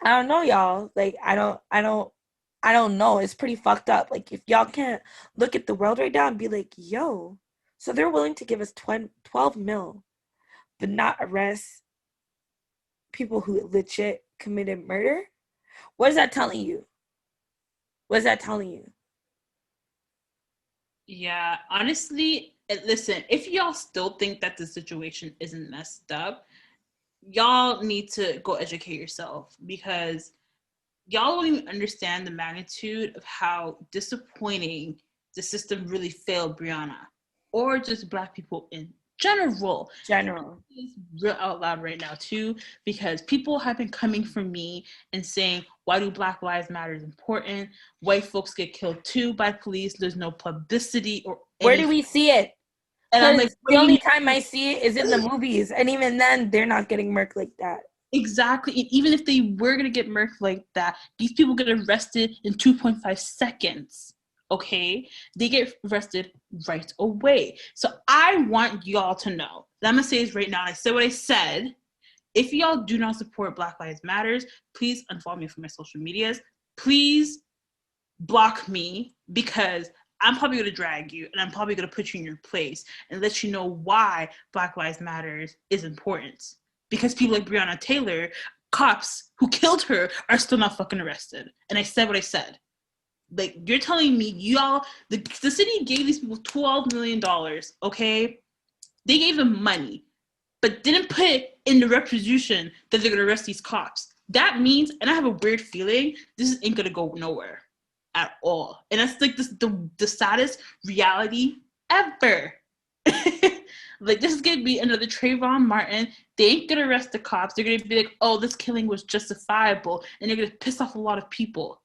I don't know, y'all. Like, I don't know. It's pretty fucked up. Like, if y'all can't look at the world right now and be like, yo, so they're willing to give us 12 mil, but not arrest people who legit committed murder? What is that telling you? What is that telling you? Yeah, honestly, listen, if y'all still think that the situation isn't messed up, y'all need to go educate yourself, because y'all don't even understand the magnitude of how disappointing the system really failed Breonna, or just Black people in general. It's real out loud right now too, because people have been coming for me and saying, why do Black Lives Matter is important? White folks get killed too by police. There's no publicity or anything. Where do we see it? And I'm like, the only time I see it is in the movies, and even then, they're not getting murked like that. Exactly. And even if they were going to get murked like that, these people get arrested in 2.5 seconds. Okay? They get arrested right away. So I want y'all to know. I'm going to say this right now. I said what I said. If y'all do not support Black Lives Matters, please unfollow me from my social medias. Please block me, because I'm probably going to drag you, and I'm probably going to put you in your place and let you know why Black Lives Matters is important. Because people like Breonna Taylor, cops who killed her, are still not fucking arrested. And I said what I said. Like, you're telling me y'all, the city gave these people $12 million, okay? They gave them money, but didn't put it in the retribution that they're going to arrest these cops. That means, and I have a weird feeling, this ain't going to go nowhere at all. And that's like the saddest reality ever. Like, this is gonna be another Trayvon Martin. They ain't gonna arrest the cops. They're gonna be like, oh, this killing was justifiable, and they're gonna piss off a lot of people,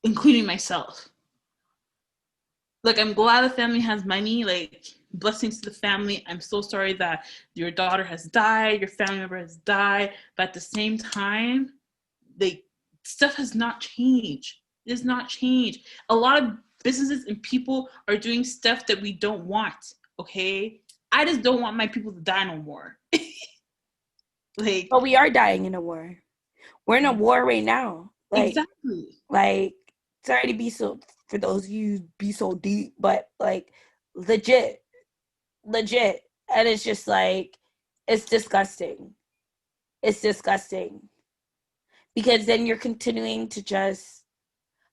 including myself. Like, I'm glad the family has money. Like, blessings to the family. I'm so sorry that your daughter has died, your family member has died, but at the same time, like, stuff has not changed. It has not changed. A lot of businesses and people are doing stuff that we don't want. Okay, I just don't want my people to die no more. Like, but we are dying in a war. We're in a war right now. Like, exactly. Like, sorry to be so, for those of you be so deep, but like, legit. And it's just like, it's disgusting. It's disgusting. Because then you're continuing to just,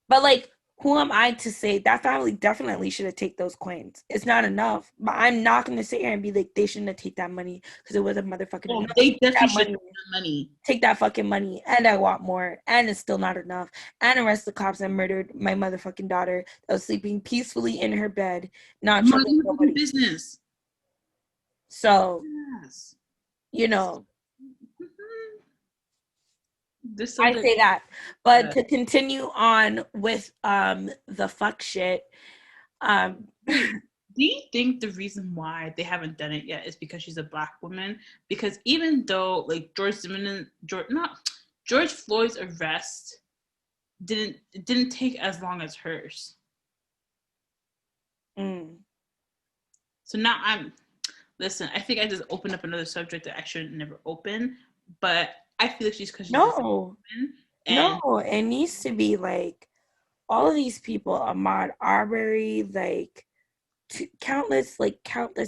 but like, who am I to say that family definitely should have taken those coins? It's not enough. But I'm not going to sit here and be like, they shouldn't have taken that money because it was a motherfucking Oh, enough. they definitely should take that money. Take that fucking money, and I want more, and it's still not enough. And arrest the cops that murdered my motherfucking daughter that was sleeping peacefully in her bed, not troubling nobody. Business. So, you know. I say that, but to continue on with the fuck shit. Do you think the reason why they haven't done it yet is because she's a Black woman? Because even though like George Floyd's arrest didn't take as long as hers. So now listen, I think I just opened up another subject that I should never open, but I feel like she's because she's a woman. No, it needs to be like all of these people, Ahmaud Arbery, like countless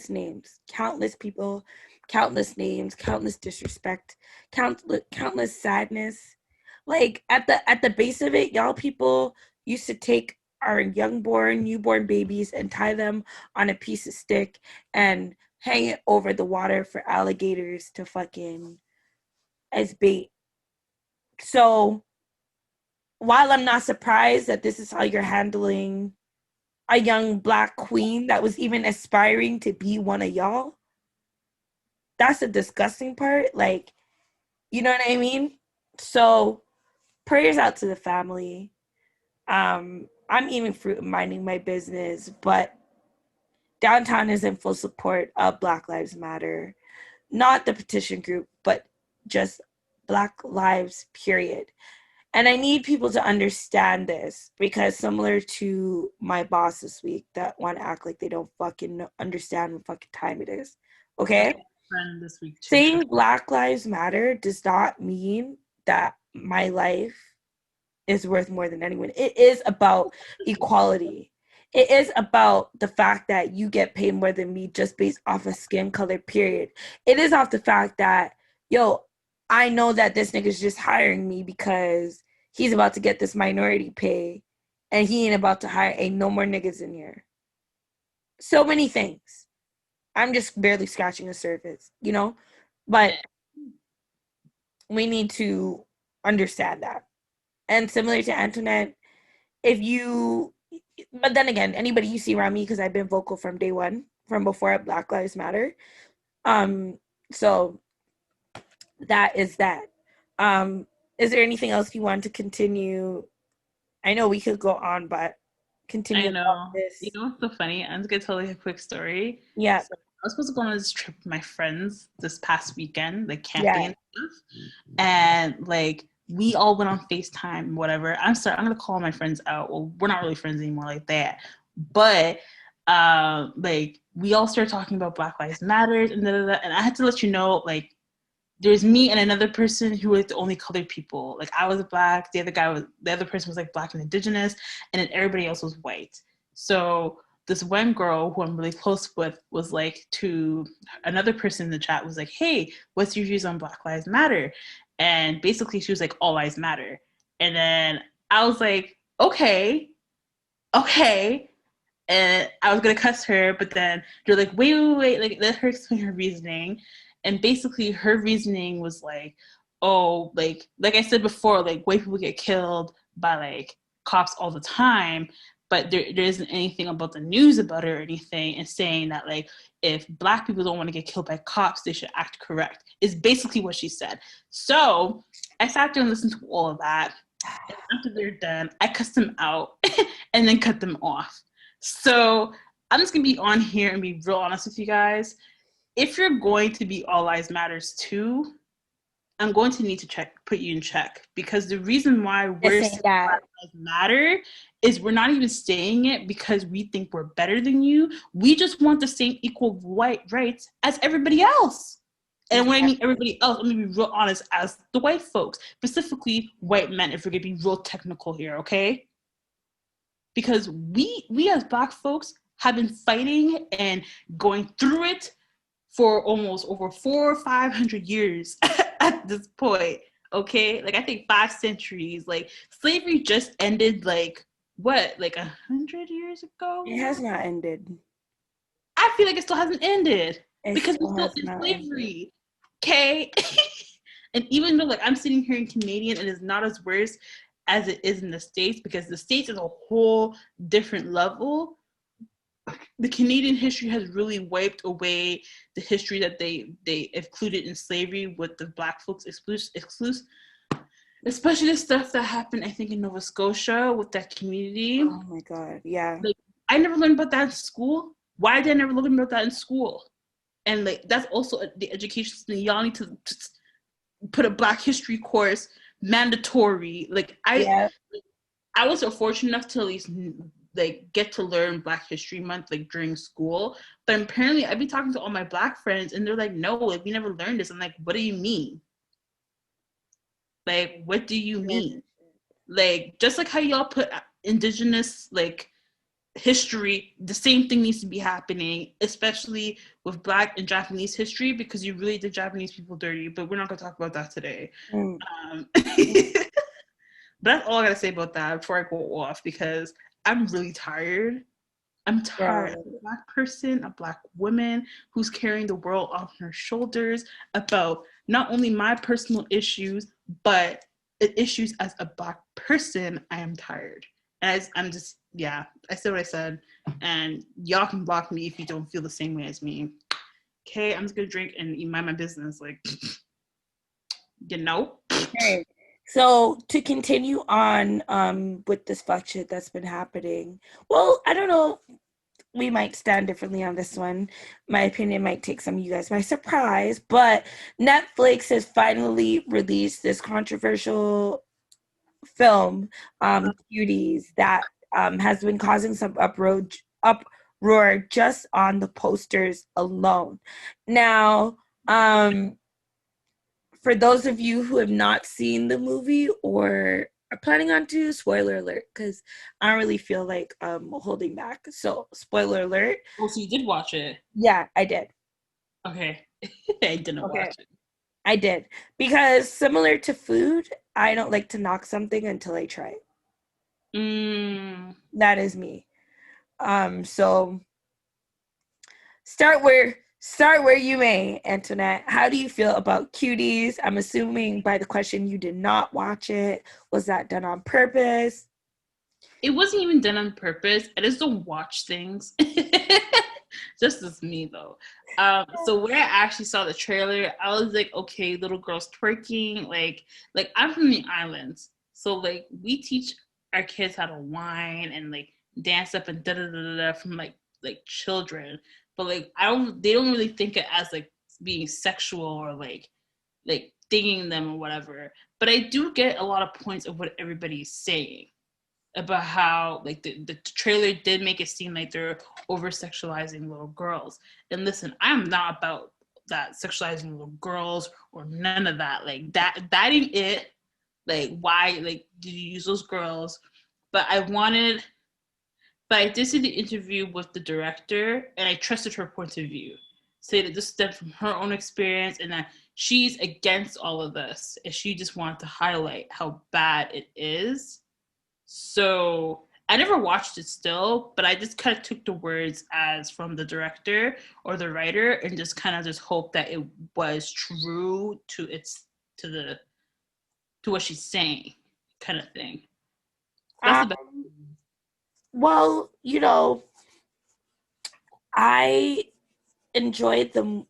names, countless people, countless names, countless disrespect, countless sadness. Like at the base of it, y'all people used to take our newborn babies and tie them on a piece of stick and hang it over the water for alligators to fucking as bait. So while I'm not surprised that this is how you're handling a young Black queen that was even aspiring to be one of y'all, that's the disgusting part. Like, you know what I mean? So prayers out to the family. I'm eating fruit and minding my business, but downtown is in full support of Black Lives Matter. Not the petition group, but just Black lives, period. And I need people to understand this, because similar to my boss this week that want to act like they don't fucking understand what fucking time it is. Okay? Friend this week too. Saying Black Lives Matter does not mean that my life is worth more than anyone. It is about equality. It is about the fact that you get paid more than me just based off of skin color, period. It is off the fact that, yo, I know that this nigga's just hiring me because he's about to get this minority pay and he ain't about to hire no more niggas in here. So many things. I'm just barely scratching the surface, you know? But we need to understand that. And similar to Antoinette, but then again, anybody you see around me, because I've been vocal from day one, from before Black Lives Matter. So that is that. Is there anything else you want to continue? I know we could go on, but continue. I know. You know what's so funny? I'm just gonna tell you a quick story. Yeah. So I was supposed to go on this trip with my friends this past weekend, like camping and stuff. And like we all went on FaceTime, whatever. I'm gonna call my friends out. Well, we're not really friends anymore like that. But like we all started talking about Black Lives Matter and and I had to let you know, like, there's me and another person who were the only colored people. Like I was Black, the other person was like Black and Indigenous, and then everybody else was white. So this one girl who I'm really close with was like, to another person in the chat was like, hey, what's your views on Black Lives Matter? And basically she was like, all lives matter. And then I was like, okay. And I was gonna cuss her, but then they're like, wait, like let her explain her reasoning. And basically her reasoning was like, oh, like I said before, like white people get killed by like cops all the time, but there isn't anything about the news about it or anything, and saying that like if Black people don't want to get killed by cops, they should act correct, is basically what she said. So I sat there and listened to all of that. And after they're done, I cussed them out and then cut them off. So I'm just gonna be on here and be real honest with you guys. If you're going to be All Lives Matters too, I'm going to need to put you in check, because the reason why we're saying Black Lives Matter is we're not even saying it because we think we're better than you. We just want the same equal white rights as everybody else. And when I mean everybody else, I'm going to be real honest, as the white folks, specifically white men, if we're going to be real technical here, okay? Because we as Black folks have been fighting and going through it for almost over 400 or 500 years at this point, okay? Like I think 5 centuries. Like slavery just ended like what, like 100 years ago? It has not ended. I feel like it still hasn't ended because we're still in slavery, okay? And even though like I'm sitting here in Canadian and it's not as worse as it is in the States, because the States is a whole different level, the Canadian history has really wiped away the history that they included in slavery with the Black folks exclusive, especially the stuff that happened, I think, in Nova Scotia with that community. Oh my God, yeah. Like, I never learned about that in school. Why did I never learn about that in school? And like that's also the education system. Y'all need to put a Black history course mandatory. Like I was so fortunate enough to at least like get to learn Black History Month like during school, but apparently I'd be talking to all my Black friends and they're like, no, like we never learned this. I'm like, what do you mean? Like, what do you mean? Like, just like how y'all put Indigenous like history, the same thing needs to be happening, especially with Black and Japanese history, because you really did Japanese people dirty, but we're not going to talk about that today. But that's all I got to say about that before I go off, because I'm really tired. I'm tired of a Black person, a Black woman who's carrying the world on her shoulders about not only my personal issues, but issues as a Black person. I am tired. And I'm just, I said what I said. And y'all can block me if you don't feel the same way as me. Okay, I'm just going to drink and mind my business. Like, you know? Okay. So to continue on with this fuck shit that's been happening, well, I don't know. we might stand differently on this one. My opinion might take some of you guys by surprise, but Netflix has finally released this controversial film, Cuties, that has been causing some uproar just on the posters alone. Now, for those of you who have not seen the movie or are planning on to, spoiler alert, because I don't really feel like holding back. So, spoiler alert. Oh, so you did watch it? Yeah, I did. Okay. I didn't watch it. I did. Because similar to food, I don't like to knock something until I try it. That is me. So start where you may, Antoinette. How do you feel about Cuties? I'm assuming by the question you did not watch it. Was that done on purpose? It wasn't even done on purpose. I just don't watch things. Just as me though. So when I actually saw the trailer, I was like, okay, little girls twerking. Like I'm from the islands, so like we teach our kids how to whine and like dance up and da da da da from like children. But like they don't really think it as like being sexual or like thinking them or whatever. But I do get a lot of points of what everybody's saying about how like the trailer did make it seem like they're over sexualizing little girls. And listen, I'm not about that sexualizing little girls or none of that. Like that ain't it. Like why like did you use those girls? But I did see the interview with the director and I trusted her point of view. Say that this stemmed from her own experience and that she's against all of this and she just wanted to highlight how bad it is. So I never watched it still, but I just kind of took the words as from the director or the writer and just kind of just hope that it was true to what she's saying, kind of thing. That's the best. Well, you know, I enjoyed the.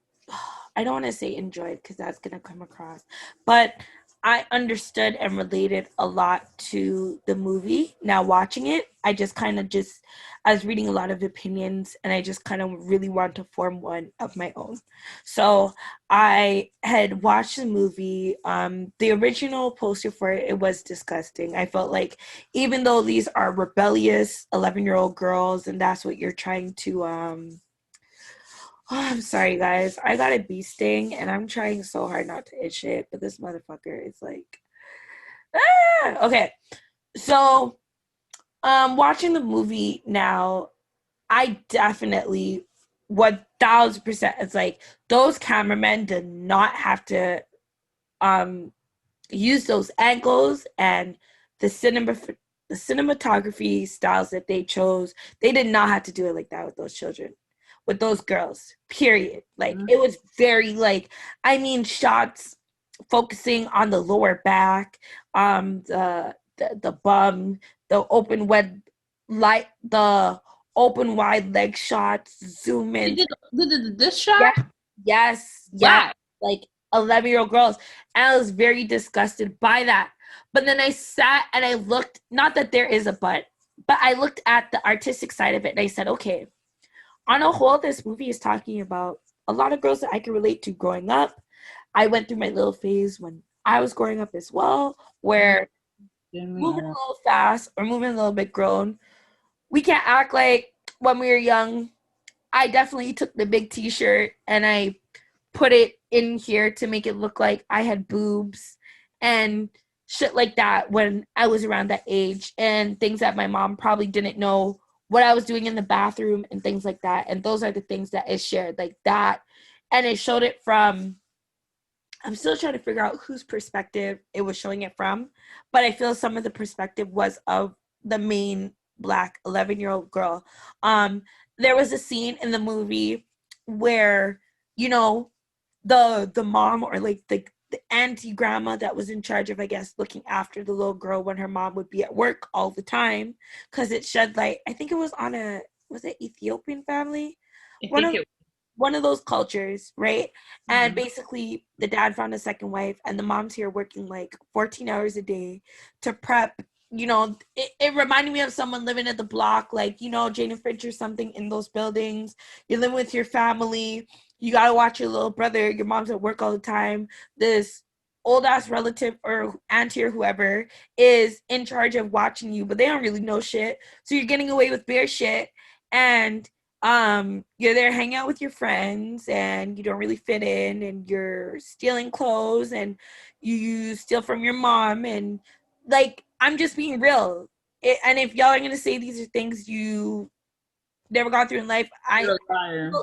I don't want to say enjoyed because that's gonna come across, but I understood and related a lot to the movie. Now watching it, I was reading a lot of opinions and I just kind of really want to form one of my own. So I had watched the movie. The original poster for it, it was disgusting. I felt like even though these are rebellious 11-year-old girls and that's what you're trying to Oh, I'm sorry, guys. I got a bee sting, and I'm trying so hard not to itch it, but this motherfucker is like, okay. So, watching the movie now, I definitely 1000%. It's like those cameramen did not have to use those angles and the cinematography styles that they chose. They did not have to do it like that with those children. With those girls, period. Like it was very shots focusing on the lower back, the bum, the open wide leg shots, zoom in. This shot? Yes. Wow. Like 11-year-old girls. And I was very disgusted by that. But then I sat and I looked, not that there is a but I looked at the artistic side of it and I said, okay, on a whole, this movie is talking about a lot of girls that I can relate to growing up. I went through my little phase when I was growing up as well, where moving a little fast or moving a little bit grown, we can't act like when we were young. I definitely took the big t-shirt and I put it in here to make it look like I had boobs and shit like that when I was around that age, and things that my mom probably didn't know what I was doing in the bathroom and things like that. And those are the things that is shared like that. And it showed it from, I'm still trying to figure out whose perspective it was showing it from, but I feel some of the perspective was of the main Black 11-year-old girl. There was a scene in the movie where, you know, the mom or like the auntie grandma that was in charge of, I guess, looking after the little girl when her mom would be at work all the time, because it shed light. I think it was on was it Ethiopian family? One of those cultures, right? Mm-hmm. And basically the dad found a second wife and the mom's here working like 14 hours a day to prep you know, it reminded me of someone living at the block, like, you know, Jane and Finch or something in those buildings. You're living with your family. You got to watch your little brother. Your mom's at work all the time. This old ass relative or auntie or whoever is in charge of watching you, but they don't really know shit. So you're getting away with bare shit. And you're there hanging out with your friends and you don't really fit in and you're stealing clothes and you steal from your mom and like, I'm just being real. And if y'all are gonna say these are things you never gone through in life, I will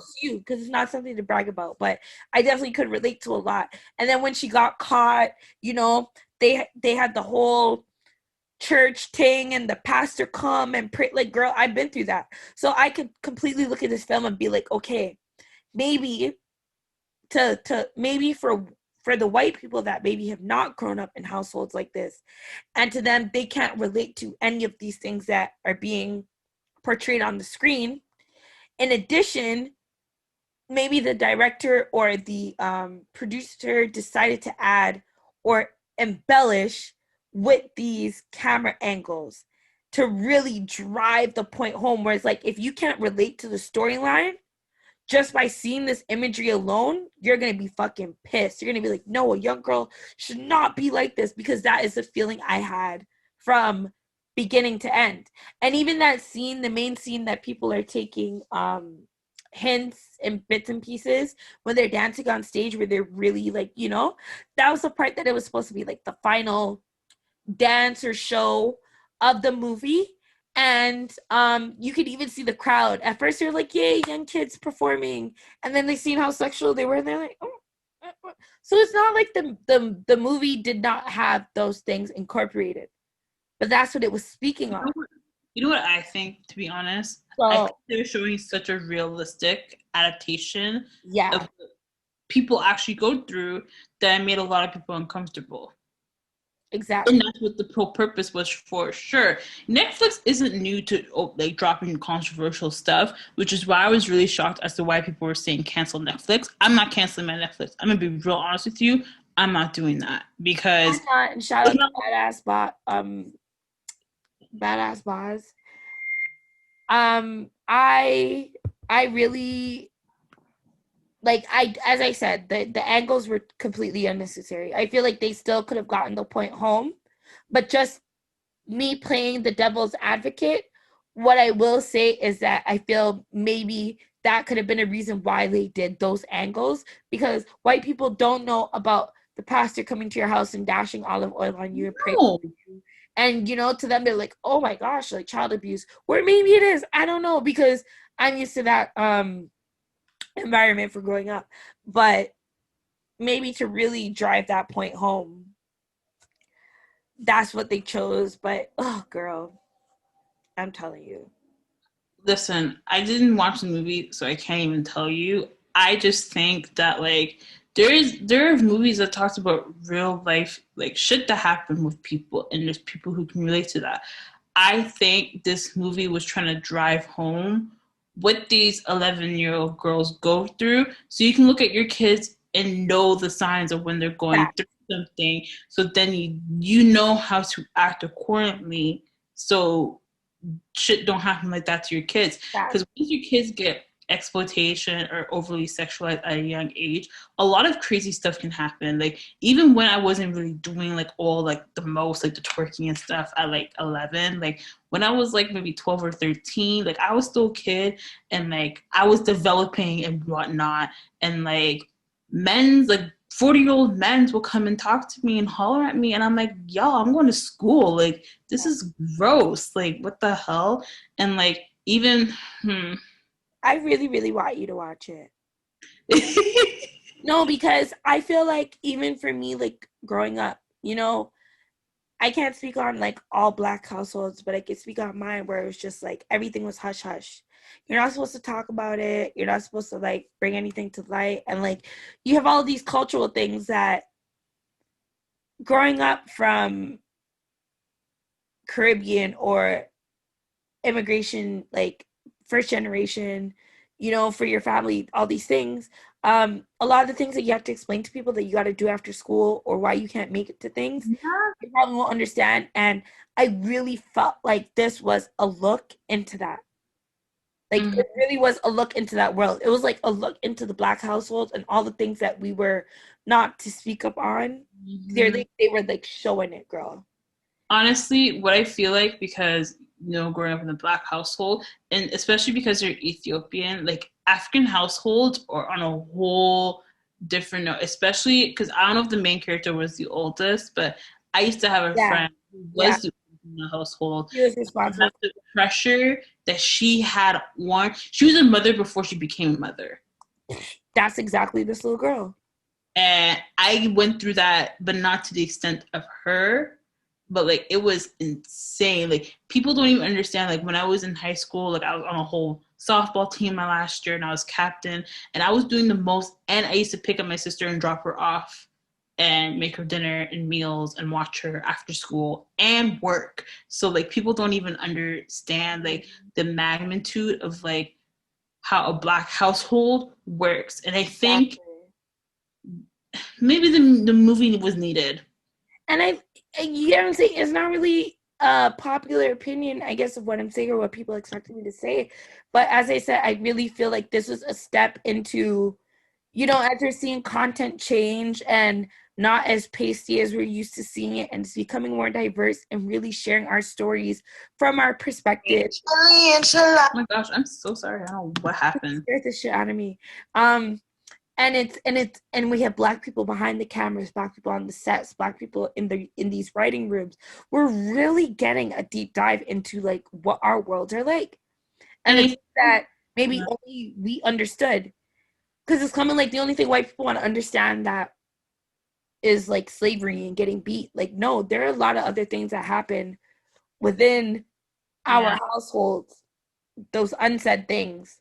sue you because it's not something to brag about. But I definitely could relate to a lot. And then when she got caught, you know, they had the whole church thing and the pastor come and pray. Like, girl, I've been through that, so I could completely look at this film and be like, okay, maybe maybe for the white people that maybe have not grown up in households like this, and to them, they can't relate to any of these things that are being portrayed on the screen. In addition, maybe the director or the producer decided to add or embellish with these camera angles to really drive the point home, where it's like, if you can't relate to the storyline, just by seeing this imagery alone, you're going to be fucking pissed. You're going to be like, no, a young girl should not be like this, because that is the feeling I had from beginning to end. And even that scene, the main scene that people are taking hints and bits and pieces when they're dancing on stage, where they're really like, you know, that was the part that it was supposed to be like the final dance or show of the movie. And you could even see the crowd. At first, they're like, "Yay, young kids performing," and then they seen how sexual they were, and they're like, "Oh." So it's not like the movie did not have those things incorporated, but that's what it was speaking on. You know what I think? To be honest, I think they're showing such a realistic adaptation of what people actually go through that made a lot of people uncomfortable. Exactly. And that's what the whole purpose was for. Sure, Netflix isn't new to like dropping controversial stuff, which is why I was really shocked as to why people were saying cancel Netflix. I'm not canceling my Netflix. I'm gonna be real honest with you. I'm not doing that because and shout out to Badass Boz. I really like, as I said, the angles were completely unnecessary. I feel like they still could have gotten the point home, but just me playing the devil's advocate, what I will say is that I feel maybe that could have been a reason why they did those angles, because white people don't know about the pastor coming to your house and dashing olive oil on you and praying for you. And, you know, to them, they're like, oh my gosh, like child abuse. Or maybe it is. I don't know, because I'm used to that environment for growing up. But maybe to really drive that point home, that's what they chose. But, oh, girl, I'm telling you. Listen, I didn't watch the movie, so I can't even tell you. I just think that, like, there are movies that talks about real life, like, shit that happened with people, and there's people who can relate to that. I think this movie was trying to drive home what these 11-year-old girls go through, so you can look at your kids and know the signs of when they're going through something, so then you know how to act accordingly, so shit don't happen like that to your kids. Because once your kids get exploitation or overly sexualized at a young age, a lot of crazy stuff can happen. Like, even when I wasn't really doing like all like the most like the twerking and stuff at like 11, like when I was like maybe 12 or 13, like I was still a kid and like I was developing and whatnot, and like men's like 40-year-old men will come and talk to me and holler at me, and I'm like, yo, I'm going to school. Like, this is gross. Like, what the hell? And like, even I really, really want you to watch it. No, because I feel like even for me, like growing up, you know, I can't speak on like all Black households, but I can speak on mine, where it was just like everything was hush hush. You're not supposed to talk about it. You're not supposed to like bring anything to light. And like, you have all these cultural things that, growing up from Caribbean or immigration, like first generation, you know, for your family, all these things, a lot of the things that you have to explain to people that you got to do after school or why you can't make it to things, they probably won't understand. And I really felt like this was a look into that. Like, it really was a look into that world. It was like a look into the Black households and all the things that we were not to speak up on. They were like showing it, girl. Honestly, what I feel like, because, you know, growing up in a Black household, and especially because you're Ethiopian, like African households are on a whole different note, especially because I don't know if the main character was the oldest, but I used to have a friend who was the in the household. She was responsible. The pressure that she had on, she was a mother before she became a mother. That's exactly this little girl. And I went through that, but not to the extent of her. But like, it was insane. Like, people don't even understand. Like, when I was in high school, like I was on a whole softball team my last year, and I was captain, and I was doing the most. And I used to pick up my sister and drop her off, and make her dinner and meals, and watch her after school and work. So like, people don't even understand like the magnitude of like how a Black household works. And I think maybe the movie was needed. And you know what I'm saying? It's not really a popular opinion, I guess, of what I'm saying or what people expected me to say. But as I said, I really feel like this was a step into, you know, as we're seeing content change and not as pasty as we're used to seeing it, and it's becoming more diverse and really sharing our stories from our perspective. Oh my gosh, I'm so sorry. I don't know what happened. Scared the shit out of me. And we have Black people behind the cameras, Black people on the sets, Black people in these writing rooms. We're really getting a deep dive into like what our worlds are like, and it's that maybe only we understood, because it's coming like the only thing white people want to understand that is like slavery and getting beat. Like, no, there are a lot of other things that happen within our households, those unsaid things.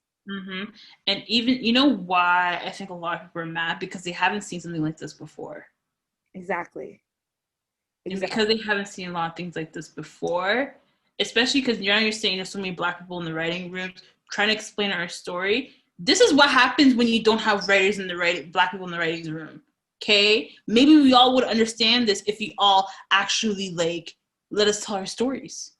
And even, you know why I think a lot of people are mad? Because they haven't seen something like this before. Exactly. And because they haven't seen a lot of things like this before, especially because you're saying there's so many Black people in the writing rooms trying to explain our story. This is what happens when you don't have writers in the writing, Black people in the writing room. Okay, maybe we all would understand this if we all actually like let us tell our stories,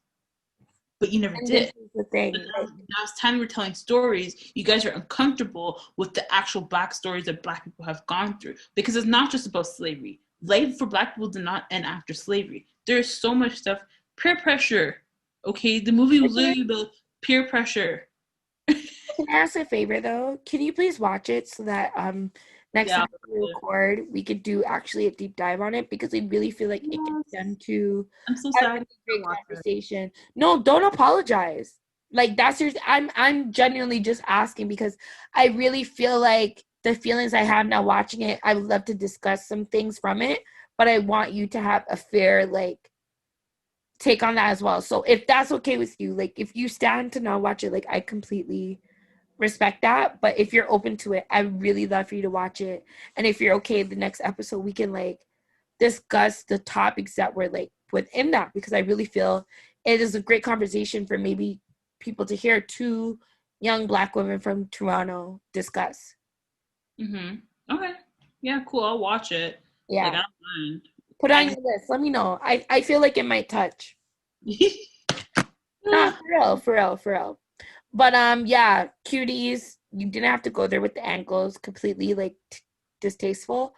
but you never did. This is the thing. Now it's time we're telling stories. You guys are uncomfortable with the actual Black stories that Black people have gone through, because it's not just about slavery. Life for Black people did not end after slavery. There's so much stuff. Peer pressure. Okay, the movie was literally about peer pressure. Can I ask a favor though? Can you please watch it so that next time we record, we could do actually a deep dive on it, because I really feel like it gets them to I'm so sad. a great conversation. No, don't apologize. Like, that's your. I'm genuinely just asking because I really feel like the feelings I have now watching it, I would love to discuss some things from it, but I want you to have a fair like take on that as well. So if that's okay with you, like if you stand to not watch it, like I completely respect that, but if you're open to it, I really love for you to watch it. And if you're okay, the next episode we can like discuss the topics that were like within that, because I really feel it is a great conversation for maybe people to hear two young Black women from Toronto discuss. Okay, yeah, cool, I'll watch it. Yeah, like, I don't mind. Put on your list, let me know. I feel like it might touch. Not for real. But yeah, Cuties, you didn't have to go there with the ankles, completely like distasteful.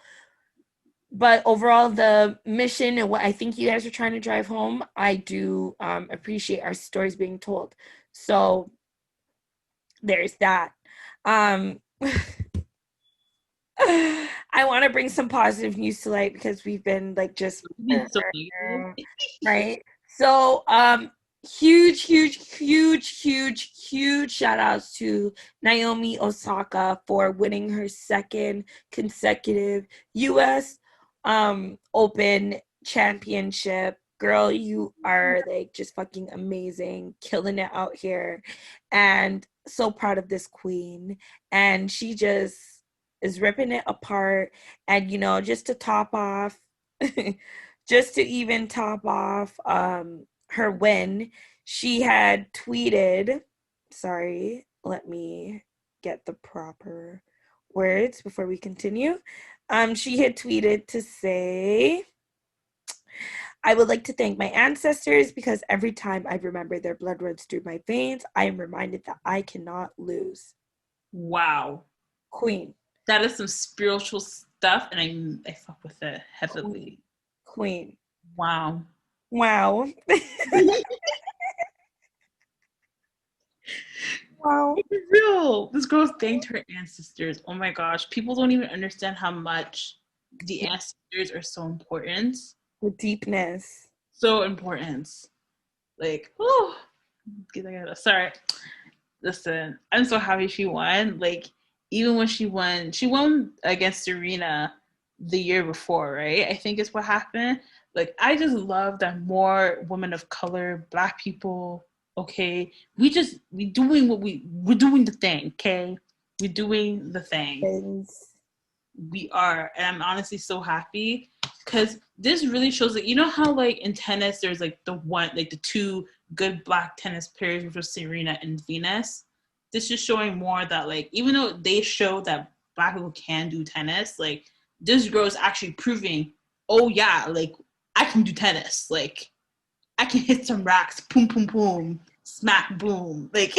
But overall, the mission and what I think you guys are trying to drive home, I do appreciate our stories being told. So there's that. I want to bring some positive news to light, because we've been like just right. So huge shout outs to Naomi Osaka for winning her second consecutive US Open championship. Girl, you are like just fucking amazing, killing it out here, and so proud of this queen. And she just is ripping it apart. And you know, just to top off her win, she had tweeted, sorry, let me get the proper words before we continue. She had tweeted to say, I would like to thank my ancestors because every time I remember their blood runs through my veins, I am reminded that I cannot lose. Wow. Queen. That is some spiritual stuff, and I fuck with it heavily. Queen. Wow. Wow. Wow. For real. This girl thanked her ancestors. Oh my gosh. People don't even understand how much the ancestors are so important. The deepness. So important. Like, oh, sorry. Listen, I'm so happy she won. Like, even when she won against Serena the year before, right? I think is what happened. Like, I just love that more women of color, Black people, okay, we're doing the thing, okay? We're doing the thing. We are, and I'm honestly so happy because this really shows that, you know how like in tennis there's like the two good Black tennis players, which was Serena and Venus. This is showing more that like even though they show that Black people can do tennis, like this girl is actually proving, oh yeah, like I can do tennis, like I can hit some racks, boom, boom, boom, smack, boom, like.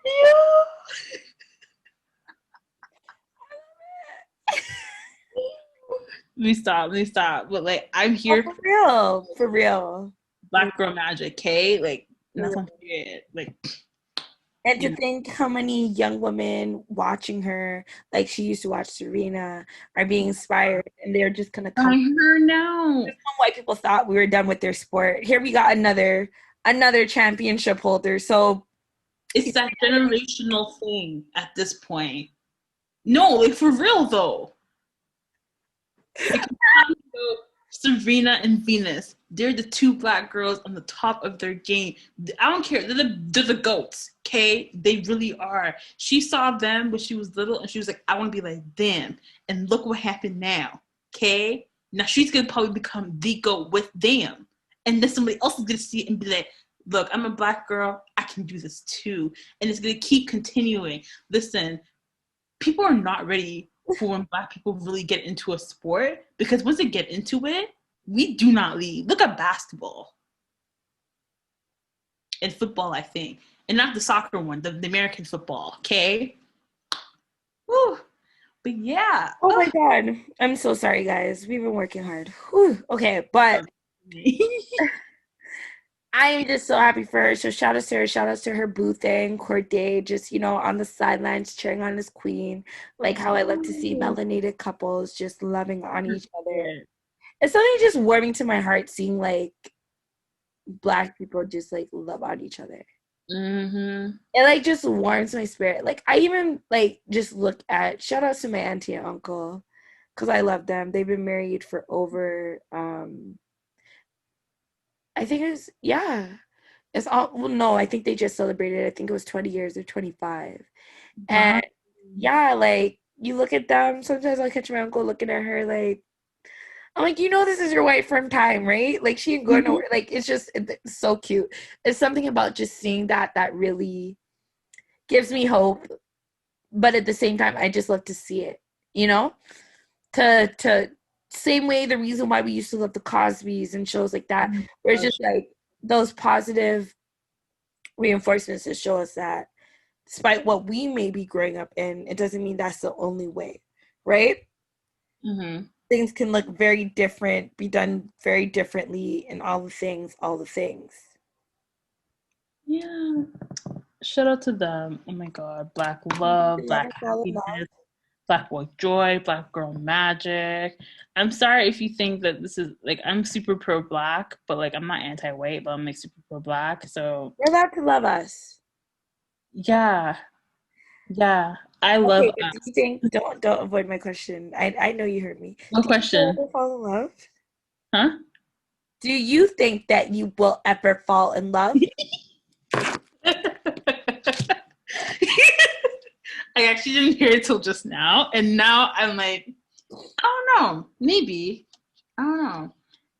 Yeah. Let me stop. But like, I'm here for real. Black girl magic, okay? Like, that's on period. Like, and to think how many young women watching her, like she used to watch Serena, are being inspired, and they're just gonna come. Her now. White people thought we were done with their sport. Here we got another championship holder. So it's that generational thing at this point. No, like for real though. Like, Serena and Venus, they're the two Black girls on the top of their game. I don't care. They're the GOATs, okay? They really are. She saw them when she was little, and she was like, I want to be like them. And look what happened now, okay? Now she's going to probably become the GOAT with them. And then somebody else is going to see it and be like, look, I'm a Black girl. I can do this too. And it's going to keep continuing. Listen, people are not ready for when Black people really get into a sport, because once they get into it, we do not leave. Look at basketball and football, I think, and not the soccer one, the American football. Okay. Woo. But yeah. Oh my God, I'm so sorry, guys. We've been working hard. Whew. Okay, but I am just so happy for her. So shout out to her. Shout out to her boo thing, Corday, just, on the sidelines cheering on this queen. Like how I love to see melanated couples just loving on each other. It's something just warming to my heart seeing like Black people just like love on each other. Mm-hmm. It like just warms my spirit. Like I even like just look at, shout out to my auntie and uncle because I love them. They've been married for over I think I think they just celebrated. I think it was 20 years or 25. And yeah, like you look at them, sometimes I'll catch my uncle looking at her like, I'm like, this is your wife from time, right? Like she ain't going nowhere. Like it's so cute. It's something about just seeing that really gives me hope. But at the same time, I just love to see it, to same way the reason why we used to love the Cosbys and shows like that, where it's just like those positive reinforcements to show us that despite what we may be growing up in, it doesn't mean that's the only way, right? Mm-hmm. Things can look very different, be done very differently, and all the things. Yeah. Shout out to them. Oh my God. Black love, Black happiness, Black boy joy, Black girl magic. I'm sorry if you think that this is like, I'm super pro Black, but like I'm not anti-white, but I'm like super pro Black. So you're allowed to love us. Yeah. I love us. Do you think, don't avoid my question. I know you heard me. No question. Do you ever fall in love? Huh? Do you think that you will ever fall in love? I actually didn't hear it till just now, and now I'm like, I don't know, maybe. I don't know.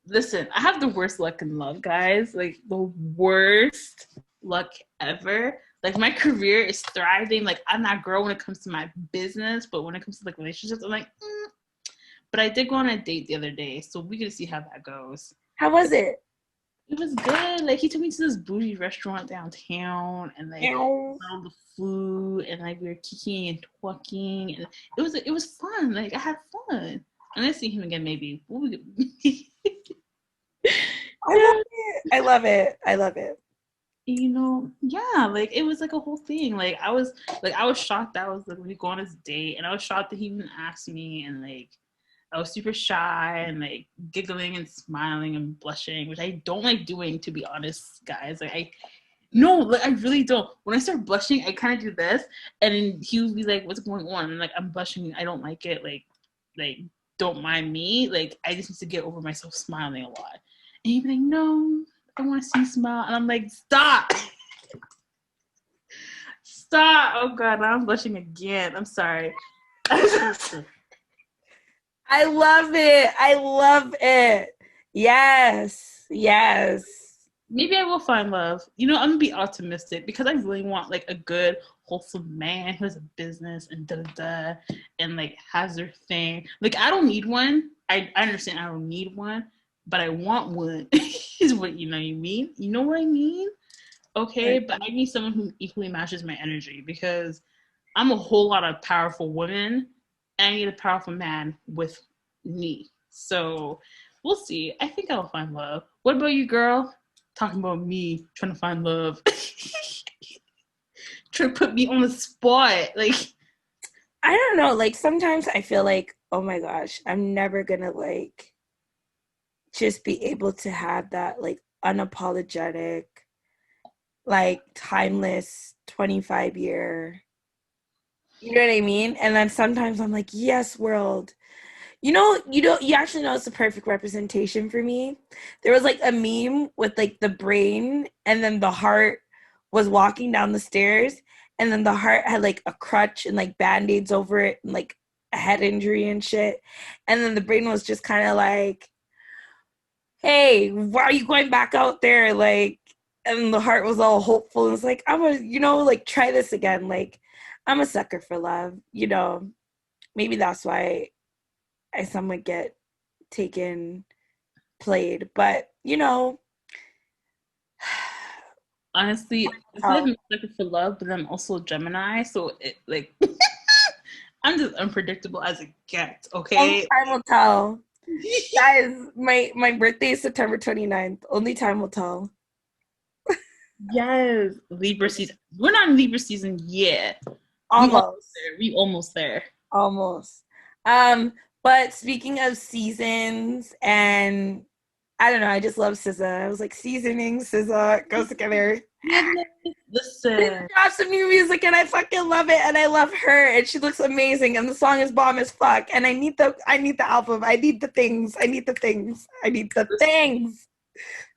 Listen, I have the worst luck in love, guys. Like the worst luck ever. Like, my career is thriving. Like, I'm that girl when it comes to my business, but when it comes to, like, relationships, I'm like, But I did go on a date the other day, so we get to see how that goes. How was it? It was good. Like, he took me to this bougie restaurant downtown, and like all the food, and like we were kicking and twerking, and it was fun. Like, I had fun. And I see him again, maybe. I love it. You know, yeah, like it was like a whole thing. Like I was shocked that I was like when we go on this date, and I was shocked that he even asked me, and like I was super shy and like giggling and smiling and blushing, which I don't like doing, to be honest, guys. Like I really don't. When I start blushing, I kind of do this, and then he would be like, "What's going on?" And like, I'm blushing. I don't like it. Like don't mind me. Like I just need to get over myself smiling a lot. And he'd be like, "No, I want to see you smile," and I'm like, "Stop." Stop. Oh God, now I'm blushing again. I'm sorry. I love it. Yes. Maybe I will find love. You know, I'm gonna be optimistic because I really want like a good, wholesome man who has a business and and like has their thing. Like I don't need one. I understand I don't need one, but I want one. Is what you mean? You know what I mean? Okay, but I need someone who equally matches my energy because I'm a whole lot of powerful women. I need a powerful man with me. So we'll see. I think I'll find love. What about you, girl? Talking about me trying to find love. Trying to put me on the spot. Like, I don't know. Like, sometimes I feel like, oh my gosh, I'm never gonna like just be able to have that like unapologetic, like timeless 25-year. You know what I mean? And then sometimes I'm like, yes, world. You actually know it's the perfect representation for me. There was like a meme with like the brain and then the heart was walking down the stairs and then the heart had like a crutch and like band-aids over it and like a head injury and shit. And then the brain was just kind of like, hey, why are you going back out there? Like, and the heart was all hopeful and it's like, I'm gonna, like try this again. Like, I'm a sucker for love, maybe that's why I somewhat get played, but honestly, I feel like I'm looking for love, but I'm also a Gemini, so it like I'm just unpredictable as it gets. Okay, only time will tell. Guys, my birthday is September 29th. Only time will tell. Yes, Libra season. We're not in Libra season yet. Almost. We almost there. Almost. But speaking of seasons, and I don't know, I just love SZA. I was like, seasoning, SZA goes together. Listen, drop some new music, and I fucking love it, and I love her, and she looks amazing, and the song is bomb as fuck. And I need the album. I need the things.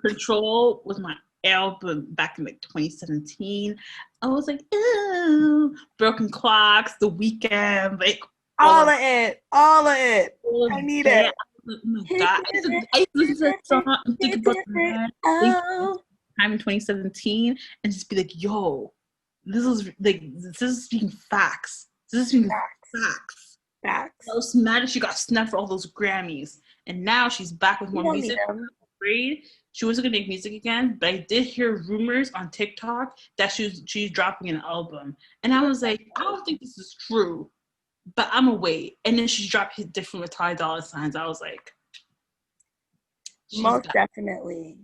Control was my album back in like 2017. I was like, ooh, Broken Clocks, The Weeknd, like all of it. I need it. Oh my God. I used to listen to that song and think about the time in 2017 and just be like, yo, this is speaking facts. Facts. I was mad that she got snubbed for all those Grammys. And now she's back with more music. Afraid she wasn't gonna make music again, but I did hear rumors on TikTok that she's dropping an album. And I was like, I don't think this is true. But I'm gonna wait. And then she dropped Hit Different with Ty Dolla $igns. I was like, most definitely.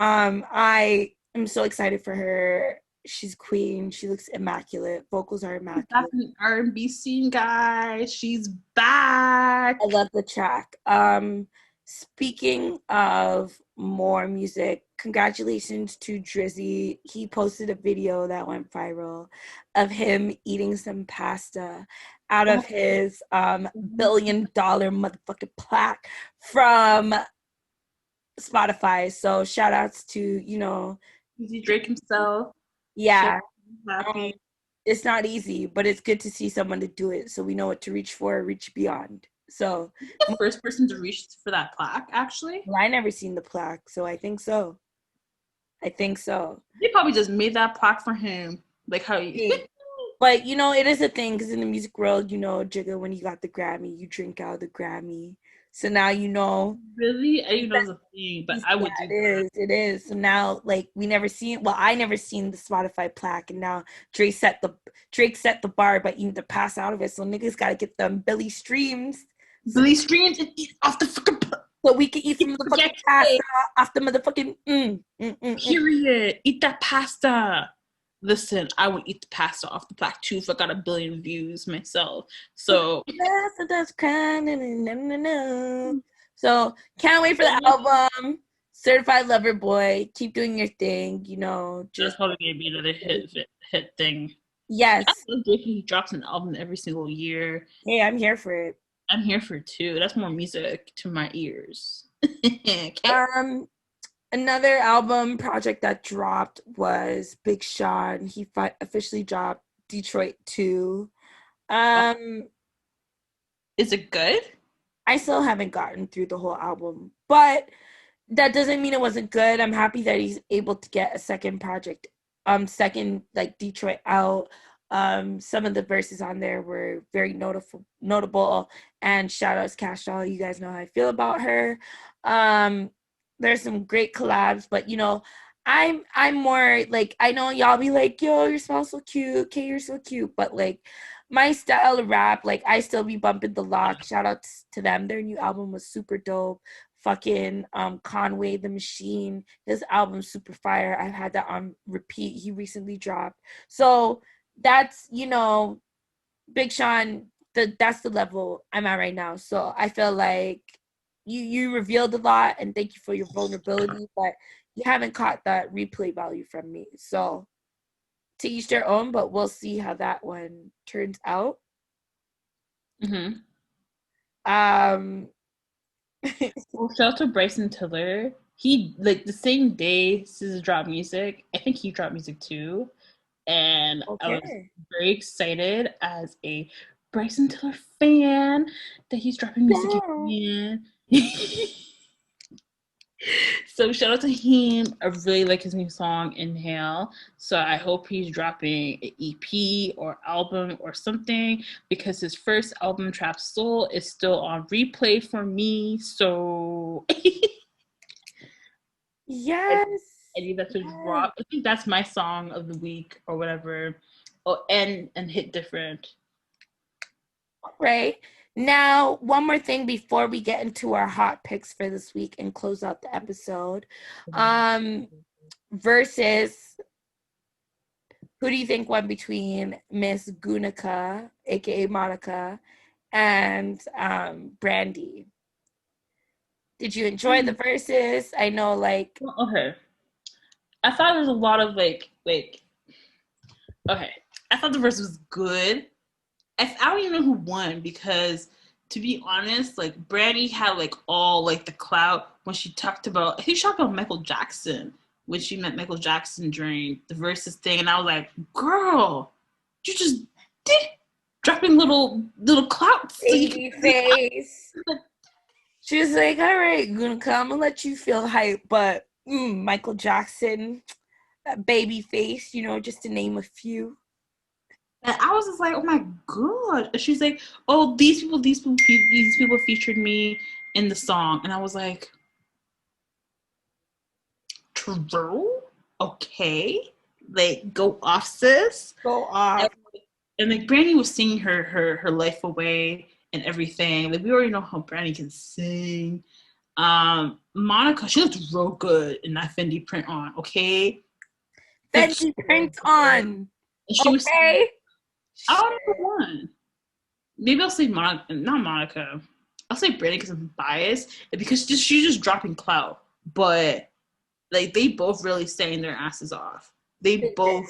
I am so excited for her. She's queen. She looks immaculate. Vocals are immaculate. That's an R&B scene, guys. She's back. I love the track. Speaking of more music, congratulations to Drizzy. He posted a video that went viral of him eating some pasta out of his $1 billion motherfucking plaque from Spotify. So shout outs to, Drake himself. Yeah. It's not easy, but it's good to see someone to do it. So we know what to reach for, reach beyond. So the first person to reach for that plaque, actually. Well, I never seen the plaque, so I think so. I think so. They probably just made that plaque for him. Like how you... But, you know, it is a thing because in the music world, you know, Jigga, when you got the Grammy, you drink out of the Grammy. So now you know. Really? I didn't know it was a thing, but I would do that. It is. So now, like, I never seen the Spotify plaque, and now Drake set the bar by eating to pass out of it. So niggas gotta get them Billy streams. Billy streams and eat off the fucking... So we can eat some motherfucking pasta off the motherfucking Period. Eat that pasta. Listen, I would eat the pasta off the plaque too if I got 1 billion views myself. So that's crying. So can't wait for the album. Certified Lover Boy. Keep doing your thing. You know, just probably gonna be another hit thing. Yes. I love Drake. He drops an album every single year. Hey, I'm here for it. I'm here for it too. That's more music to my ears. Okay. Another album project that dropped was Big Sean. He officially dropped Detroit 2. Is it good? I still haven't gotten through the whole album, but that doesn't mean it wasn't good. I'm happy that he's able to get a second project, like Detroit out. Some of the verses on there were very notable, and shout outs Cash Doll. You guys know how I feel about her. There's some great collabs, but you know, I'm more like, I know y'all be like, yo, your smell's so cute, Kay, you're so cute, but like my style of rap, like I still be bumping The Lock. Shout outs to them. Their new album was super dope. Fucking Conway the Machine, his album's super fire. I've had that on repeat. He recently dropped. So that's, you know, Big Sean, that's the level I'm at right now. So I feel like you revealed a lot, and thank you for your vulnerability, but you haven't caught that replay value from me. So to each their own, but we'll see how that one turns out. Well, shout out to Bryson Taylor. He, like, the same day SZA dropped music, I think he dropped music too. And I was very excited as a Bryson Taylor fan that he's dropping music again. So shout out to him. I really like his new song, Inhale. So I hope he's dropping an EP or album or something, because his first album, Trap Soul, is still on replay for me. So yes, I need that to drop. I think that's my song of the week or whatever. Oh, and hit different. Right. Now, one more thing before we get into our hot picks for this week and close out the episode. Versus, who do you think won between Miss Gunica, aka Monica, and Brandy? Did you enjoy the verses? I know, like... Okay. I thought there was a lot of, like... Okay. I thought the verse was good. I don't even know who won, because to be honest, like, Brandy had like all like the clout when she talked about, I think she talked about Michael Jackson when she met Michael Jackson during the Versus thing, and I was like, girl, you just did dropping little clouts. Baby face. She was like, all right, I'm gonna let you feel hype, but Michael Jackson, baby face, you know, just to name a few. And I was just like, oh my god. And she's like, oh, these people featured me in the song. And I was like, true? Okay. Like, go off, sis. Go off. And like, Brandy was singing her life away and everything. Like, we already know how Brandy can sing. Monica, she looked real good in that Fendi print on, okay? Fendi print on. And she was okay. I don't know who won. Maybe I'll say not Monica. I'll say Brandy because I'm biased, and because she's just dropping clout. But like, they both really sang their asses off. They both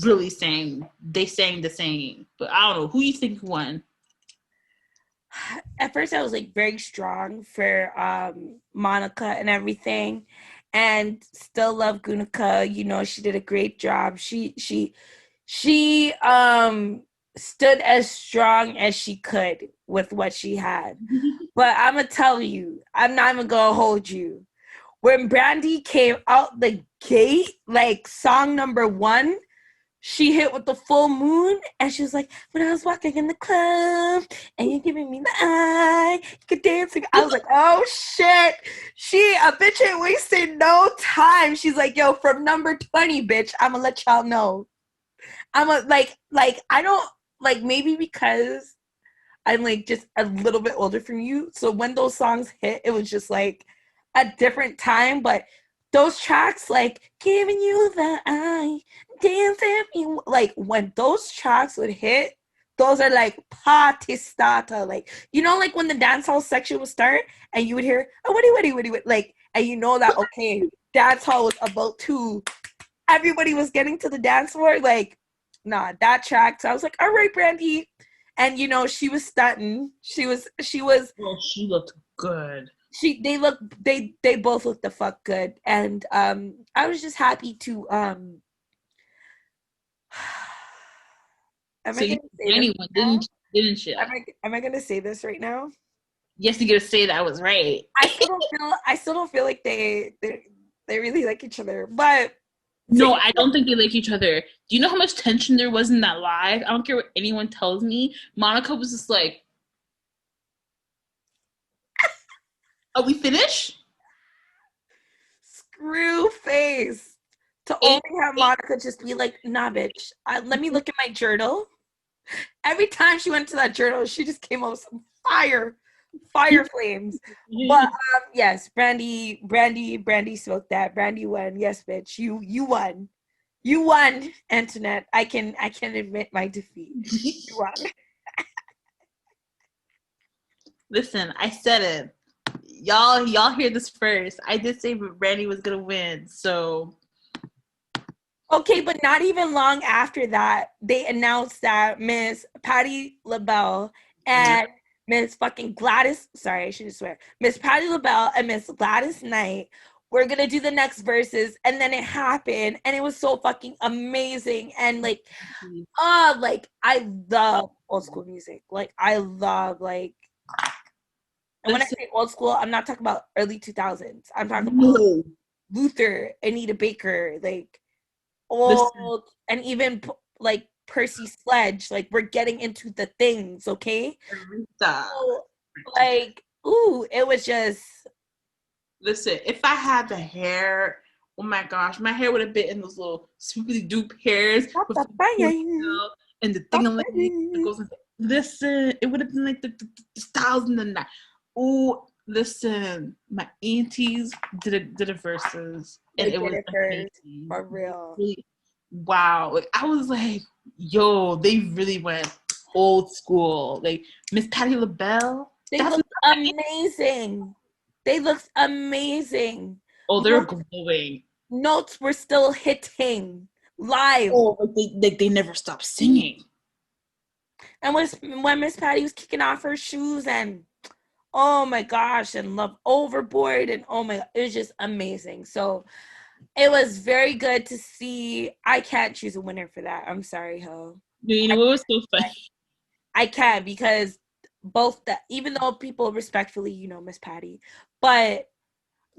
really sang. They sang the same. But I don't know who you think won. At first, I was like very strong for Monica and everything, and still love Gunica. You know, she did a great job. She stood as strong as she could with what she had. But I'm gonna tell you, I'm not even gonna hold you. when Brandy came out the gate, like song number 1, she hit with the full moon, and she was like, when I was walking in the club, and you're giving me the eye, you could dance. I was like, oh shit. A bitch ain't wasting no time. She's like, yo, from number 20, bitch, I'm gonna let y'all know. I'm a, like, I don't, like, maybe because I'm like just a little bit older from you. So when those songs hit, it was just like a different time, but those tracks, like giving you the eye, dancing, like when those tracks would hit, those are like party starter. Like, you know, like when the dance hall section would start and you would hear, oh, like, and you know that, okay, dance hall was about to, everybody was getting to the dance floor. Like, nah, that track. So I was like, all right, Brandy. And, you know, she was stunting. She was. Well, she looked good. They both looked the fuck good, and I was just happy to am So I gonna say anyone didn't you? Am I gonna say this right now? Yes, you're gonna say that was right. I still don't feel like they really like each other, but no, I don't think they like each other. Do you know how much tension there was in that live? I don't care what anyone tells me. Monica was just like, are we finished? Screw face. To only have Monica just be like, nah, bitch. Let me look at my journal. Every time she went to that journal, she just came up with some fire flames. But yes, Brandy smoked that. Brandy won. Yes, bitch. You won. You won, Antoinette. I can admit my defeat. You won. Listen, I said it. Y'all hear this first. I did say Brandy was gonna win, so okay, but not even long after that, they announced that Miss Patti LaBelle and Miss fucking Gladys, sorry, I shouldn't swear, Miss Patti LaBelle and Miss Gladys Knight were gonna do the next verses, and then it happened, and it was so fucking amazing, and like, like I love old school music, like I love like. And when I say old school, I'm not talking about early 2000s. I'm talking about Luther, Anita Baker, like old, and even like Percy Sledge. Like we're getting into the things, okay? So, like, ooh, it was just. Listen, if I had the hair, oh my gosh, my hair would have been in those little swoopy doop hairs with the and the thing on that goes into. Listen, it would have been like the styles in the night. Oh, listen, my aunties did a verses, and it was amazing. For real. Really, wow, like I was like, yo, they really went old school. Like Miss Patti LaBelle, they looked amazing. They looked amazing. Oh, they're glowing. Notes were still hitting live. Oh, they never stopped singing. And when Miss Patti was kicking off her shoes and. Oh my gosh, and Love Overboard, and oh my, it was just amazing. So it was very good to see. I can't choose a winner for that. I'm sorry, Ho. You know, it was so funny. I can't, because both that, even though people respectfully, you know, Miss Patti, but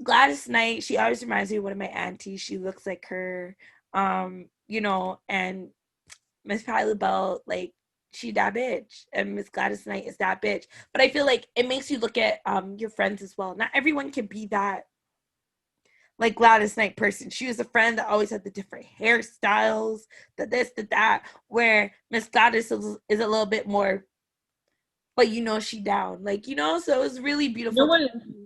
Gladys Knight, she always reminds me of one of my aunties. She looks like her, you know, and Miss Patti LaBelle, like, she that bitch, and Miss Gladys Knight is that bitch. But I feel like it makes you look at your friends as well. Not everyone can be that like Gladys Knight person. She was a friend that always had the different hairstyles, the this, the that, where Miss Gladys is a little bit more, but you know she down. Like, you know, so it was really beautiful.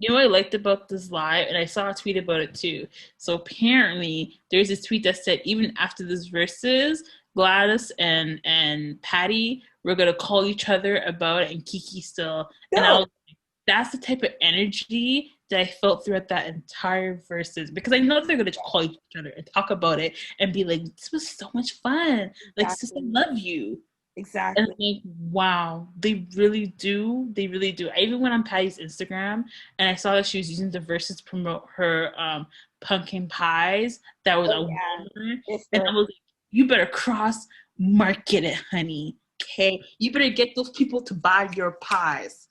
You know what I liked about this live, and I saw a tweet about it too. So apparently there's this tweet that said even after this verses, Gladys and Patty were gonna call each other about it, and Kiki still. Yeah. And I was like, that's the type of energy that I felt throughout that entire verses, because I know they're gonna call each other and talk about it and be like, this was so much fun. Like, sister, I love you. Exactly. And like, wow, they really do. They really do. I even went on Patty's Instagram and I saw that she was using the verses to promote her pumpkin pies. That was and I was like, you better cross market it, honey. Okay, you better get those people to buy your pies.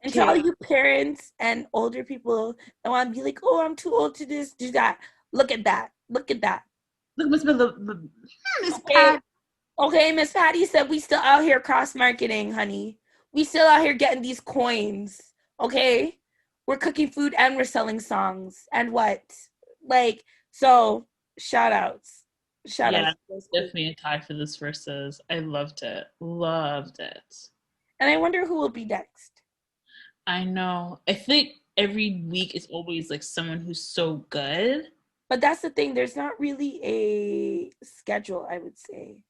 And to all you parents and older people that want to be like, oh, I'm too old to do that. Look at that. Look at that. Look, Miss Pat. Okay, Miss Patty said we still out here cross-marketing, honey. We still out here getting these coins. Okay? We're cooking food and we're selling songs. And what? Like, so, shout-outs. Shout-outs. Yeah, definitely a tie for this Verzuz. I loved it. Loved it. And I wonder who will be next. I know. I think every week is always like someone who's so good. But that's the thing. There's not really a schedule, I would say.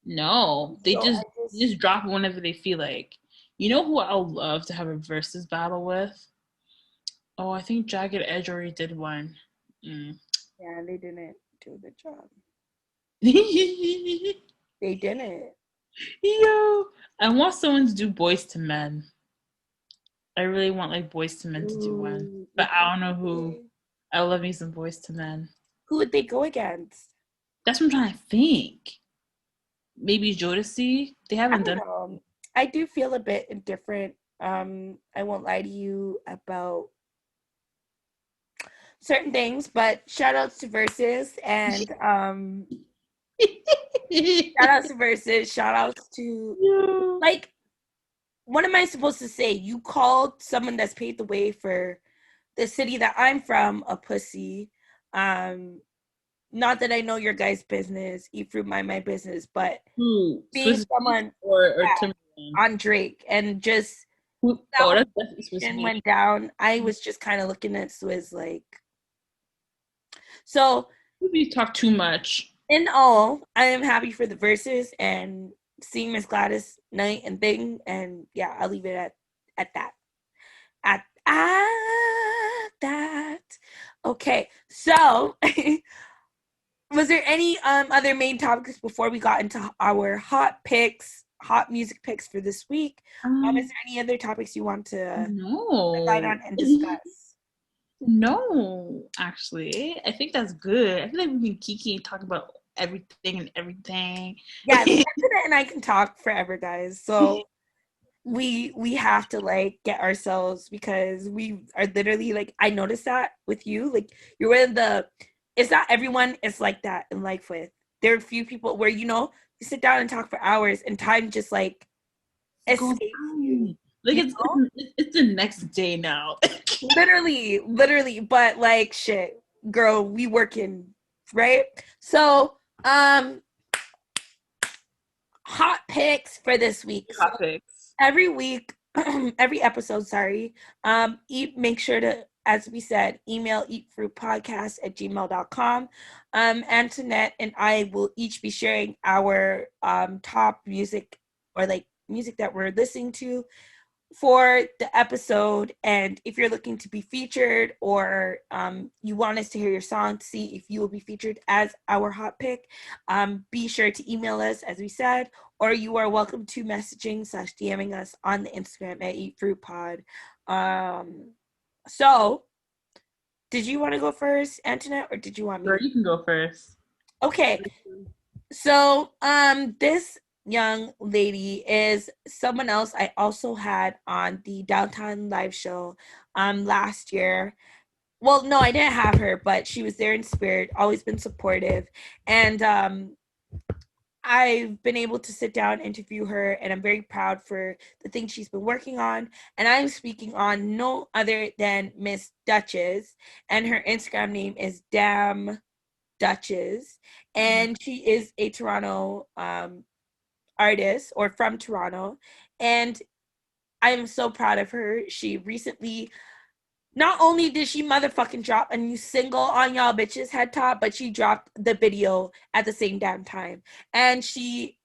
No, they just drop it whenever they feel like. You know who I would love to have a Verzuz battle with? Oh, I think Jagged Edge already did one. Yeah, they didn't do a good job. They didn't. Yo, I want someone to do Boys to Men. I really want like Boys to Men to do one, but I don't know who. I love me some Boys to Men. Who would they go against? That's what I'm trying to think. Maybe Jodeci. They haven't done. I do feel a bit indifferent. I won't lie to you about certain things, but shout outs to Verzuz and shout outs to Verzuz. Shout outs to like. What am I supposed to say? You called someone that's paved the way for the city that I'm from a pussy. Not that I know your guys' business, eat fruit, mind my business, but being someone on Drake and just and went down, I was just kind of looking at Swizz like. So we talk too much. In all, I am happy for the Verzuz and seeing Miss Gladys night and thing, and yeah, I'll leave it at that. At that. Okay, so. Was there any other main topics before we got into our hot music picks for this week? Is there any other topics you want to decide on and discuss? No, actually. I think that's good. I feel like we can kiki and talk about everything. Yeah, and I can talk forever, guys. So we have to like get ourselves, because we are literally like, I noticed that with you. Like, you're one of the. It's not everyone is like that in life with. There are a few people where, you sit down and talk for hours and time just like escapes you. Like it's the next day now. literally. But like, shit, girl, we working, right? So, hot picks for this week. Hot picks. Every week, every episode, make sure to, as we said, email eatfruitpodcast@gmail.com. Antoinette and I will each be sharing our top music, or like music that we're listening to for the episode. And if you're looking to be featured, or you want us to hear your song to see if you will be featured as our hot pick, be sure to email us, as we said, or you are welcome to messaging/DMing us on the Instagram at eatfruitpod. So, did you want to go first, Antoinette, or did you want me? Sure, you can go first. Okay. So, this young lady is someone else I also had on the Downtown Live show last year. Well, no, I didn't have her, but she was there in spirit, always been supportive. And I've been able to sit down and interview her, and I'm very proud for the things she's been working on. And I'm speaking on no other than Miss Dutchess, and her Instagram name is Damn Dutchess, and she is a Toronto artist, or from Toronto, and I am so proud of her. She recently, not only did she motherfucking drop a new single on Y'all Bitches Head Top, but she dropped the video at the same damn time. And the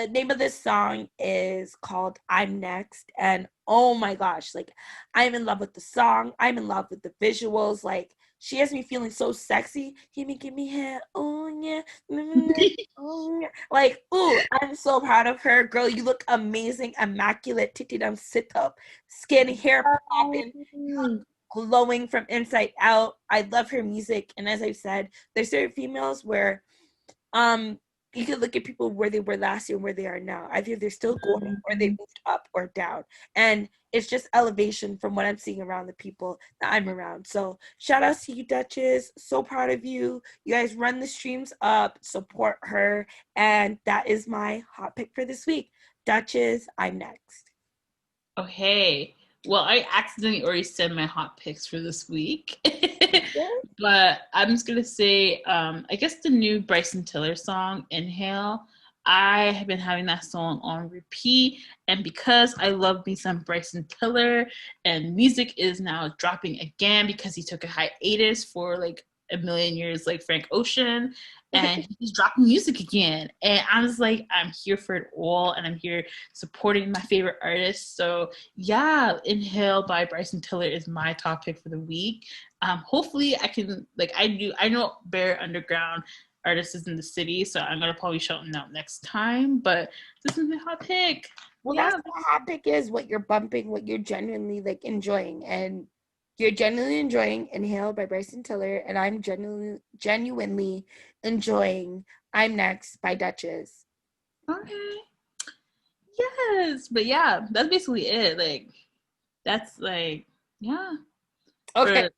name of this song is called I'm Next. And oh my gosh, like, I'm in love with the song. I'm in love with the visuals. Like, she has me feeling so sexy. Give me hair. Oh yeah. Oh yeah. Like, ooh, I'm so proud of her. Girl, you look amazing. Immaculate. Titty dum sit up. Skin, hair popping. Glowing from inside out. I love her music. And as I've said, there's certain females where you can look at people where they were last year and where they are now. Either they're still going or they moved up or down. And it's just elevation from what I'm seeing around the people that I'm around. So shout out to you, Dutchess. So proud of you. You guys run the streams up, support her. And that is my hot pick for this week. Dutchess, I'm next. Okay. Well, I accidentally already said my hot picks for this week. But I'm just going to say, I guess the new Bryson Taylor song, Inhale, I have been having that song on repeat. And because I love me some Bryson Taylor, and music is now dropping again because he took a hiatus for like a million years, like Frank Ocean, and he's dropping music again. And I was like, I'm here for it all, and I'm here supporting my favorite artists. So yeah, Inhale by Bryson Taylor is my top pick for the week. Hopefully I can, like, I know Bare Underground artists is in the city, so I'm gonna probably shout them out next time, but this is my hot pick. Well, yeah, that's what a hot pick is, what you're bumping, what you're genuinely like enjoying, and you're genuinely enjoying Inhale by Bryson Taylor, and I'm genuinely enjoying I'm Next by Dutchess. Okay. Yes, but yeah, that's basically it. Like, that's like, yeah. Okay.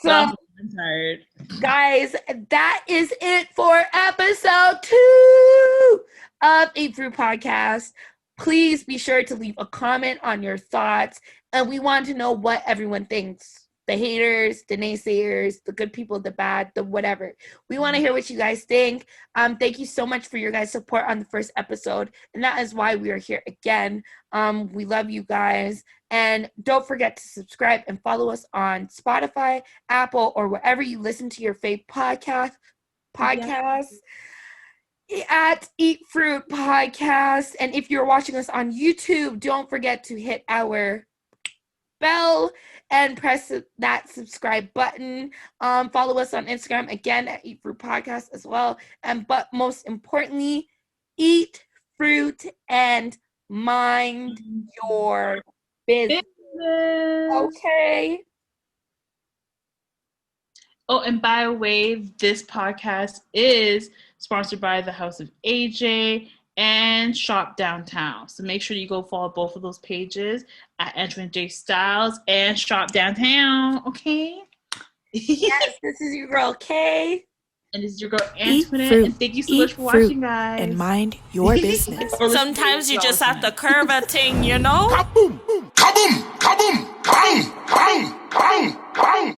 So, I'm tired. Guys, that is it for episode 2 of Eat Fruit Podcast. Please be sure to leave a comment on your thoughts, and we want to know what everyone thinks. The haters, the naysayers, the good people, the bad, the whatever. We want to hear what you guys think. Thank you so much for your guys' support on the first episode, and that is why we are here again. We love you guys, and don't forget to subscribe and follow us on Spotify, Apple, or wherever you listen to your favorite podcasts. At Eat Fruit Podcast. And if you're watching us on YouTube, don't forget to hit our bell and press that subscribe button. Follow us on Instagram again at Eat Fruit Podcast as well. But most importantly, eat fruit and mind your business. Okay. Oh, and by the way, this podcast is sponsored by the House of AJ and Shop Downtown. So make sure you go follow both of those pages at Antoinette J Styles and Shop Downtown. Okay? Yes, this is your girl, Kay. And this is your girl, Antoinette. And thank you so much for watching, guys. And mind your business. Sometimes you just have to curve a thing, you know? Kaboom! Kaboom! Kaboom! Bang! Bang! Bang! Bang!